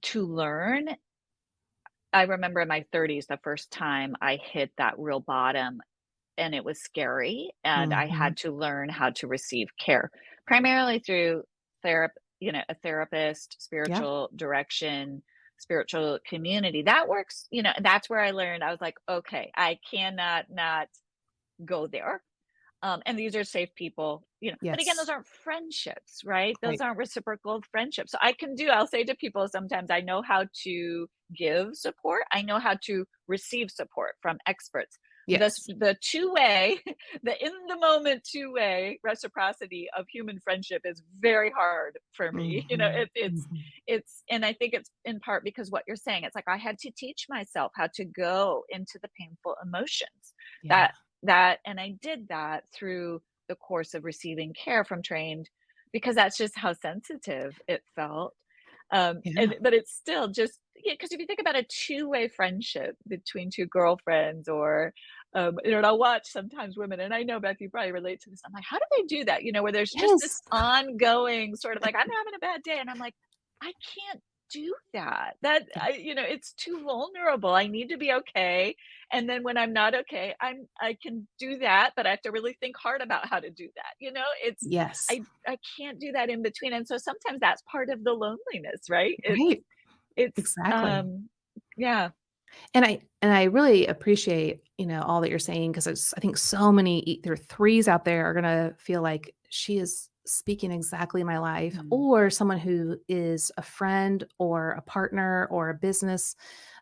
to learn. I remember in my 30s, the first time I hit that real bottom, and it was scary, and I Mhm. had to learn how to receive care, primarily through a therapist, Yeah. spiritual direction, spiritual community. That works, and that's where I learned. I was like, "Okay, I cannot not go there." And these are safe people, but again, those Yes. aren't friendships, right? Those Right. aren't reciprocal friendships. So I'll say to people sometimes, I know how to give support. I know how to receive support from experts. Yes. The two-way, the in the moment two-way reciprocity of human friendship is very hard for me. Mhm. Mhm. And I think it's in part because what you're saying, it's like I had to teach myself how to go into the painful emotions Yeah. that and I did that through the course of receiving care from trained because that's just how sensitive it felt. Yeah. But it's still just, yeah, because if you think about a two-way friendship between two girlfriends or and I'll watch sometimes women, and I know Beth, you probably relate to this. I'm like, how do they do that? Where there's just this Yes. ongoing sort of like, I'm having a bad day, and I'm like, I can't do that. It's too vulnerable. I need to be okay. And then when I'm not okay, I can do that, but I have to really think hard about how to do that. It's Yes. I can't do that in between. And so sometimes that's part of the loneliness, right? Right. It's Exactly. yeah, And I really appreciate, all that you're saying because I think so many either 3s out there are gonna feel like she is speaking exactly my life, Mhm. or someone who is a friend or a partner or a business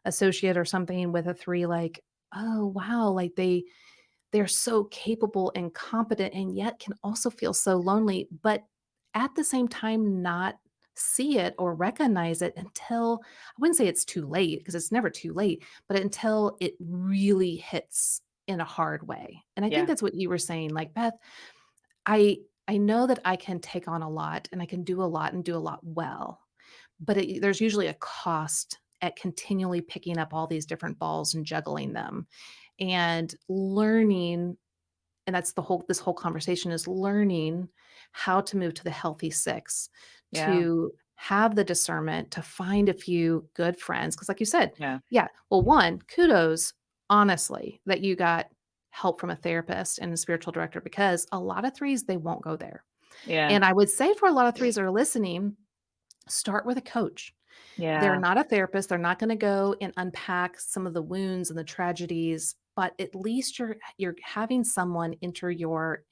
associate or something with a 3 like, "Oh, wow," like they're so capable and competent and yet can also feel so lonely, but at the same time not see it or recognize it until I wouldn't say it's too late because it's never too late, but until it really hits in a hard way. And I think yeah, that's what you were saying. Like, Beth, I know that I can take on a lot and I can do a lot and do a lot well, but there's usually a cost at continually picking up all these different balls and juggling them and learning, and that's this whole conversation is learning how to move to the healthy 6, yeah, to have the discernment to find a few good friends because like you said, yeah, yeah, well, 1, kudos, honestly, that you got help from a therapist and a spiritual director because a lot of 3s, they won't go there. yeah, And I would say for a lot of 3s that are listening, start with a coach. They're yeah, not a therapist, they're not gonna go and unpack some of the wounds and the tragedies, but at least you're having someone enter your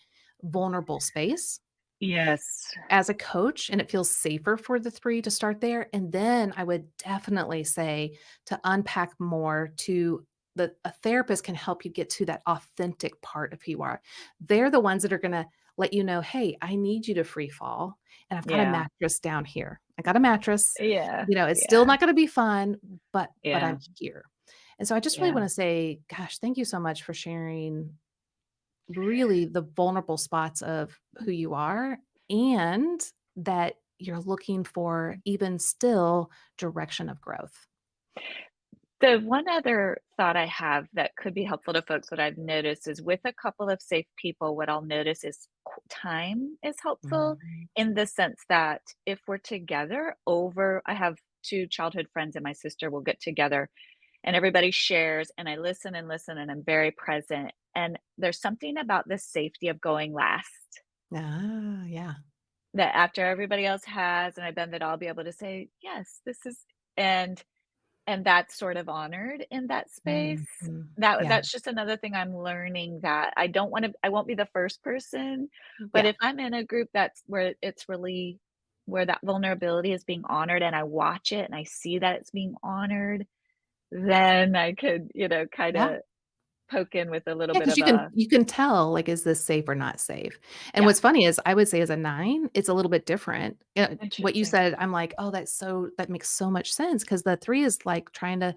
vulnerable space yes, as a coach, and it feels safer for the 3 to start there, and then I would definitely say to unpack more to a therapist can help you get to that authentic part of who you are. They're the ones that are gonna let you know, "Hey, I need you to free fall, and I've got a yeah, mattress down here. I got a mattress, yeah, it's still yeah, not gonna be fun, but yeah, I'm here." And so I just really yeah. wanna say, gosh, thank you so much for sharing really the vulnerable spots of who you are and that you're looking for even still direction of growth. The one other thought I have that could be helpful to folks that I've noticed is with a couple of safe people, what I'll notice is time is helpful Mhm. in the sense that if we're together I have two childhood friends and my sister will get together and everybody shares and I listen and listen and I'm very present. And there's something about the safety of going last Ah, yeah. that after everybody else has, and then that I'll be able to say, yes, this is, and and that's sort of honored in that space. Mhm. That Yeah. that's just another thing I'm learning, that I won't be the first person, but Yeah. if I'm in a group that's where it's really where that vulnerability is being honored and I watch it and I see that it's being honored, then I could, Yeah. kinda poke in with a little Yeah, bit because of a you can tell, like, is this safe or not safe? And yeah, what's funny is I would say as a 9, it's a little bit different. What you interesting. said, I'm like, "Oh, that makes so much sense." Because the 3 is, like, trying to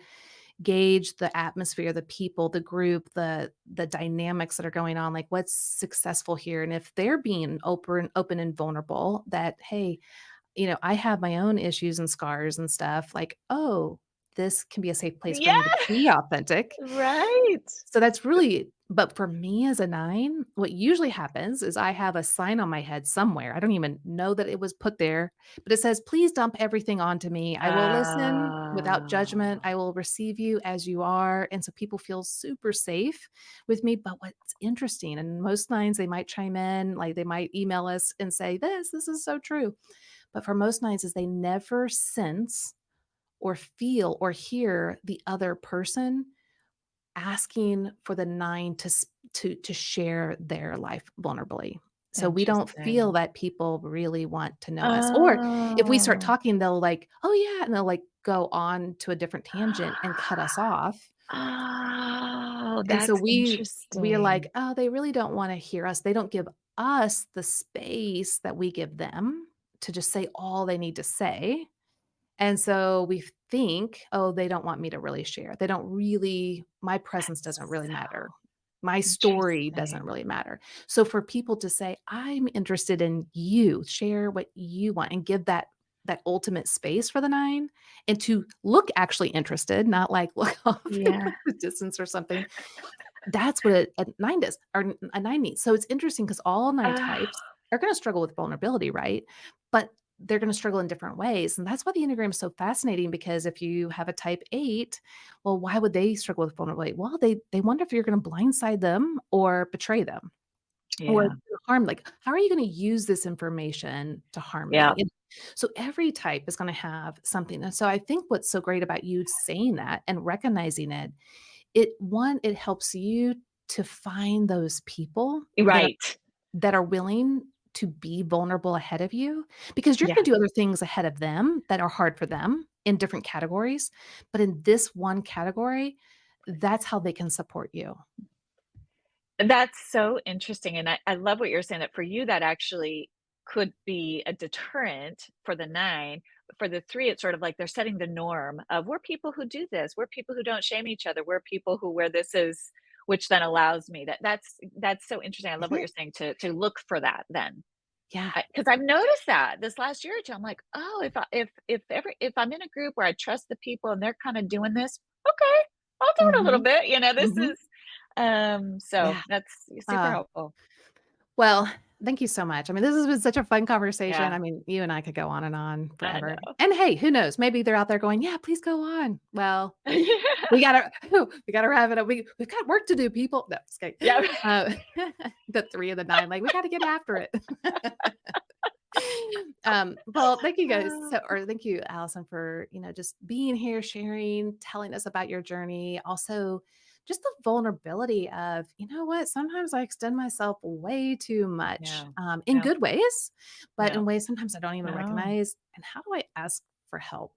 gauge the atmosphere, the people, the group, the dynamics that are going on, like, what's successful here? And if they're being open and vulnerable that, "Hey, I have my own issues and scars and stuff," like, "Oh, this can be a safe place for Yeah, me to be authentic." right. So that's really but for me as a 9, what usually happens is I have a sign on my head somewhere. I don't even know that it was put there, but it says, "Please dump everything onto me. I will listen without judgment. Ah, I will receive you as you are." And so people feel super safe with me. But what's interesting, and most 9s, they might chime in, like they might email us and say, this is so true. But for most 9s is they never sense or feel or hear the other person asking for the 9 to share their life vulnerably. So we don't feel interesting. that people really want to know us. Or if we start Oh. talking, they'll like, "Oh, yeah," and they'll, like, go on to a different tangent and cut us off. Oh, And so that's we are like, interesting. "Oh, they really don't wanna hear us." They don't give us the space that we give them to just say all they need to say. And so we think, "Oh, they don't want me to really share. They don't really my presence doesn't That's really so matter. My story doesn't interesting. really matter." So for people to say, "I'm interested in you, share what you want," and give that ultimate space for the 9 and to look actually interested, not like look off in Yeah. the distance or something. That's what a 9 does or a 9 needs. So it's interesting because all 9 Ah, types are gonna struggle with vulnerability, right? But they're gonna struggle in different ways, and that's why the Enneagram is so fascinating because if you have a type 8, well, why would they struggle with vulnerability? Well, they wonder if you're gonna blindside them or betray them or yeah. harm like, "How are you gonna use this information to harm Yeah. me?" And so every type is gonna have something, and so I think what's so great about you saying that and recognizing it, it helps you to find those people Right. that are willing to be vulnerable ahead of you, because you're Yeah. gonna do other things ahead of them that are hard for them in different categories, but in this one category, that's how they can support you. That's so interesting, and I love what you're saying, that for you, that actually could be a deterrent for the 9. For the 3, it's sort of like they're setting the norm of, "We're people who do this. We're people who don't shame each other. We're people who where this is," which then allows me that's so interesting. I love what Mhm. you're saying, to look for that then. Yeah. Because I've noticed that this last year or 2, I'm like, "Oh, if I'm in a group where I trust the people and they're kinda doing this, okay, I'll do it a little Mhm. bit," this Mhm. is so Yeah. that's super Uh, helpful. well, thank you so much. I mean, this has been such a fun conversation. Yeah, I mean, you and I could go on I forever. know. And hey, who knows? Maybe they're out there going, "Yeah, please go on." Well, Yeah. we gotta we gotta wrap it up. We've got work to do, people. No, just kidding. Yeah. Uh, the 3 of the 9, like, we gotta get after it. Well, thank you guys thank you, Allison, for, just being here, sharing, telling us about your journey. Also, just the vulnerability of, you know what, sometimes I extend myself way too much, Yeah. in Yeah. good ways, but Yeah. in ways sometimes I don't even No. recognize. And how do I ask for help?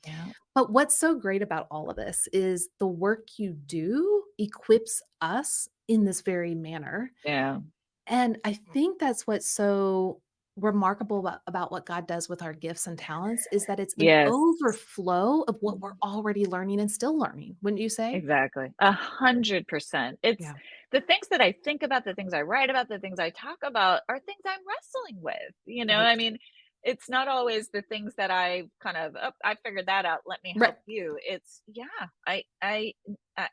Yeah. But what's so great about all of this is the work you do equips us in this very manner. Yeah. And I think that's what's so remarkable about what God does with our gifts and talents is that it's an Yes. overflow of what we're already learning and still learning, wouldn't you say? Exactly. 100%. It's Yeah. the things that I think about, the things I write about, the things I talk about are things I'm wrestling with. I Right. mean, it's not always the things that I kind of, oh, I figured that out. Let me Right. help you. It's yeah,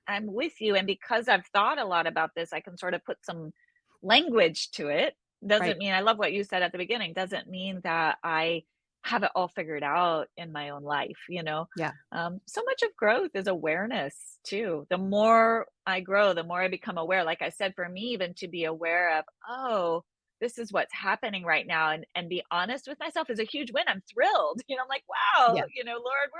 I'm with you. And because I've thought a lot about this, I can sort of put some language to it. Doesn't Right. mean I love what you said at the beginning. Doesn't mean that I have it all figured out in my own life. Yeah. So much of growth is awareness too. The more I grow, the more I become aware. Like I said, for me, even to be aware of, oh, this is what's happening right now, and be honest with myself is a huge win. I'm thrilled. I'm like, wow, Yeah. Lord,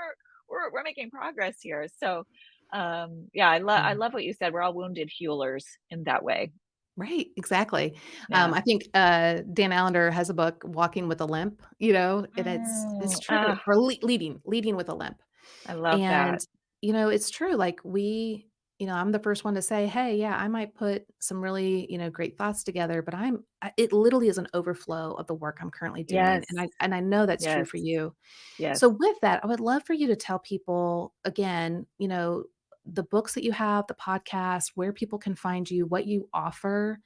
we're making progress here. So, yeah, I Yeah. love what you said. We're all wounded healers in that way. Right, exactly. Yeah. I think, Dan Allender has a book, Walking with a Limp, and it's true, Ah, or leading with a limp. I love And, that. it's true, like, I'm the first one to say, "Hey, yeah, I might put some really, great thoughts together, but it literally is an overflow of the work I'm currently doing," Yes. and I know that's true Yes. for you. Yes. So with that, I would love for you to tell people again, the books that you have, the podcast, where people can find you, what you offer,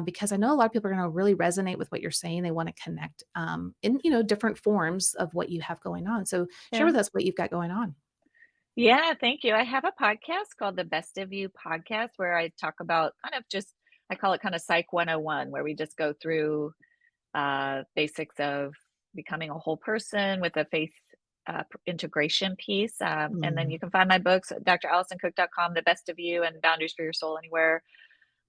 because I know a lot of people are going to really resonate with what you're saying. They want to connect in different forms of what you have going on. So share Yeah. with us what you've got going on. Yeah, thank you. I have a podcast called the Best of You podcast where I talk about kind of just I call it kind of Psych 101, where we just go through basics of becoming a whole person with a faith integration piece. And then Mm. you can find my books at drallisoncook.com, The Best of You and Boundaries for Your Soul Anywhere.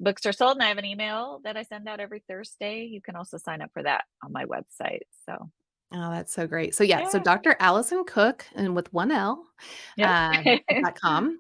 Books are sold, and I have an email that I send out every Thursday. You can also sign up for that on my website. So, Oh, that's so great. So yeah, so yeah. Dr. Alison Cook and with one L, Yep. .com.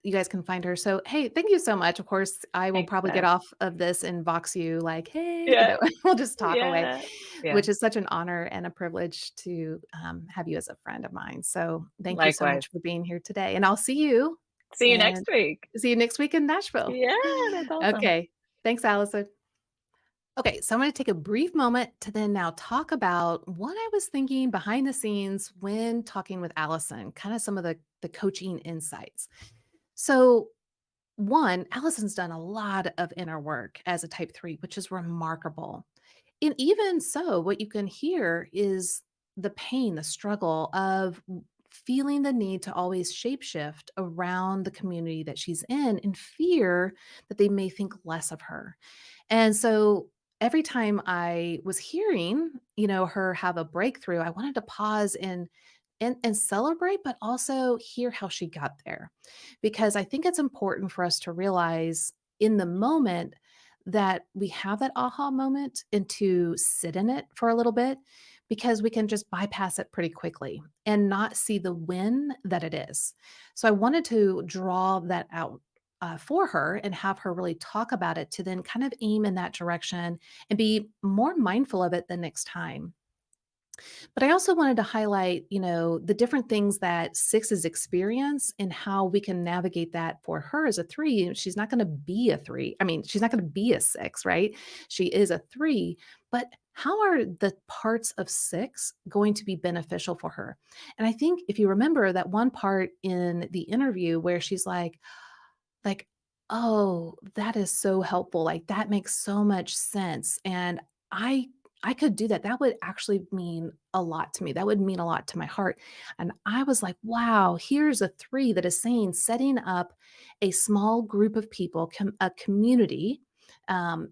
You guys can find her. So hey, thank you so much. Of course, I will Thanks, probably get Beth. off of this and box you like, hey, Yeah. we'll just talk away, Yeah. Yeah. which is such an honor and a privilege to have you as a friend of mine. So thank you so Likewise. much for being here today. And I'll see you See you and next week. see you next week in Nashville. Yeah, that's awesome. Okay. Thanks, Allison. Okay, so I'm going to take a brief moment to then now talk about what I was thinking behind the scenes when talking with Allison, kind of some of the coaching insights. So, one, Allison's done a lot of inner work as a type 3, which is remarkable. And even so, what you can hear is the pain, the struggle of feeling the need to always shapeshift around the community that she's in fear that they may think less of her. And so every time I was hearing, her have a breakthrough, I wanted to pause and celebrate, but also hear how she got there. Because I think it's important for us to realize in the moment that we have that aha moment and to sit in it for a little bit because we can just bypass it pretty quickly and not see the win that it is. So I wanted to draw that out for her and have her really talk about it to then kind of aim in that direction and be more mindful of it the next time. But I also wanted to highlight, the different things that sixes experience and how we can navigate that for her as a three. She's not going to be a three. I mean, she's not going to be a six, right? She is a three, but how are the parts of six going to be beneficial for her? And I think if you remember that one part in the interview where she's like, "Oh, that is so helpful, like, that makes so much sense, and I I could do that. That would actually mean a lot to me. That would mean a lot to my heart." And I was like, "Wow, here's a 3 that is saying setting up a small group of people, a community, that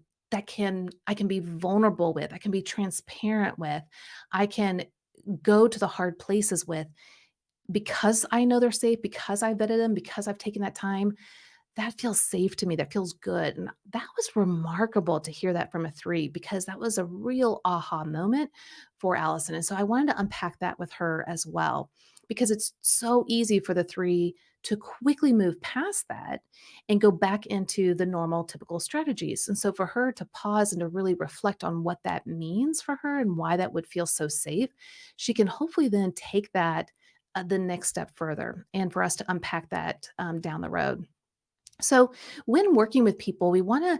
I can be vulnerable with, I can be transparent with, I can go to the hard places with because I know they're safe, because I vetted them, because I've taken that time, that feels safe to me, that feels good, and that was remarkable to hear that from a 3 because that was a real aha moment for Allison, and so I wanted to unpack that with her as well, because it's so easy for the 3 to quickly move past that and go back into the normal typical strategies, and so for her to pause and to really reflect on what that means for her and why that would feel so safe, she can hopefully then take that, the next step further, and for us to unpack that, down the road. So, when working with people, we want to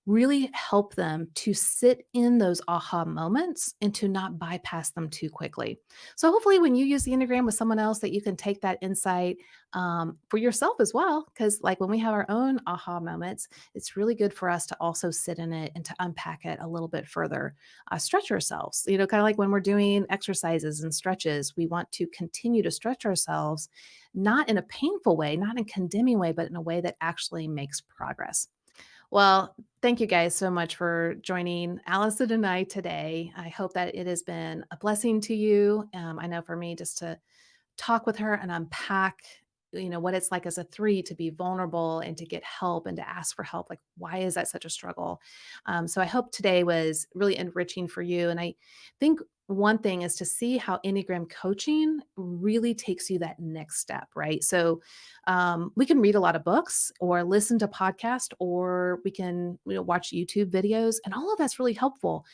really help them to sit in those aha moments and to not bypass them too quickly. So, hopefully, when you use the Enneagram with someone else, that you can take that insight for yourself as well. Because, like when we have our own aha moments, it's really good for us to also sit in it and to unpack it a little bit further, stretch ourselves. Kind of like when we're doing exercises and stretches, we want to continue to stretch ourselves not in a painful way, not in a condemning way, but in a way that actually makes progress. Well, thank you guys so much for joining Allison and I today. I hope that it has been a blessing to you. I know for me, just to talk with her and unpack what it's like as a 3 to be vulnerable and to get help and to ask for help. Like, why is that such a struggle? So I hope today was really enriching for you. And I think one thing is to see how Enneagram coaching really takes you that next step, right? So we can read a lot of books or listen to podcasts, or we can watch YouTube videos, and all of that's really helpful.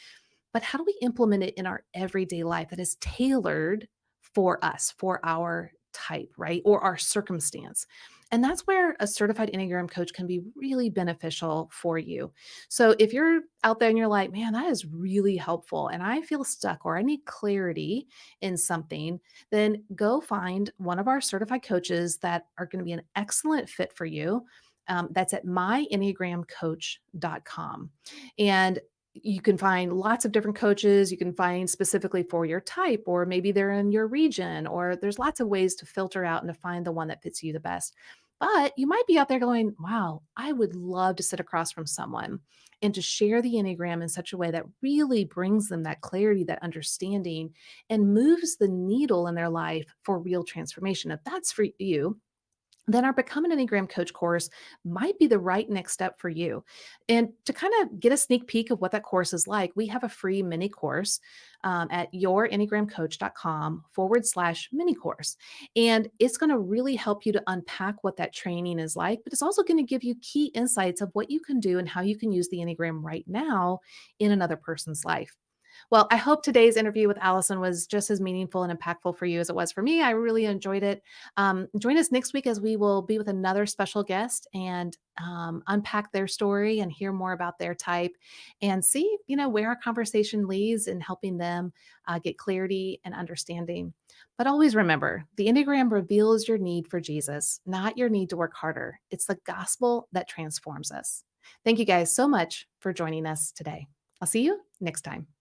But how do we implement it in our everyday life that is tailored for us, for our type, right? Or our circumstance? And that's where a certified Enneagram coach can be really beneficial for you. So if you're out there and you're like, man, that is really helpful, and I feel stuck or I need clarity in something, then go find one of our certified coaches that are going to be an excellent fit for you. That's at myenneagramcoach.com. And you can find lots of different coaches. You can find specifically for your type, or maybe they're in your region, or there's lots of ways to filter out and to find the one that fits you the best. But you might be out there going, wow, I would love to sit across from someone and to share the Enneagram in such a way that really brings them that clarity, that understanding, and moves the needle in their life for real transformation. If that's for you, then our Become an Enneagram Coach course might be the right next step for you. And to kind of get a sneak peek of what that course is like, we have a free mini course at yourenneagramcoach.com/mini course. And it's going to really help you to unpack what that training is like, but it's also going to give you key insights of what you can do and how you can use the Enneagram right now in another person's life. Well, I hope today's interview with Allison was just as meaningful and impactful for you as it was for me. I really enjoyed it. Join us next week as we will be with another special guest and unpack their story and hear more about their type and see, where our conversation leads in helping them get clarity and understanding. But always remember, the Enneagram reveals your need for Jesus, not your need to work harder. It's the gospel that transforms us. Thank you guys so much for joining us today. I'll see you next time.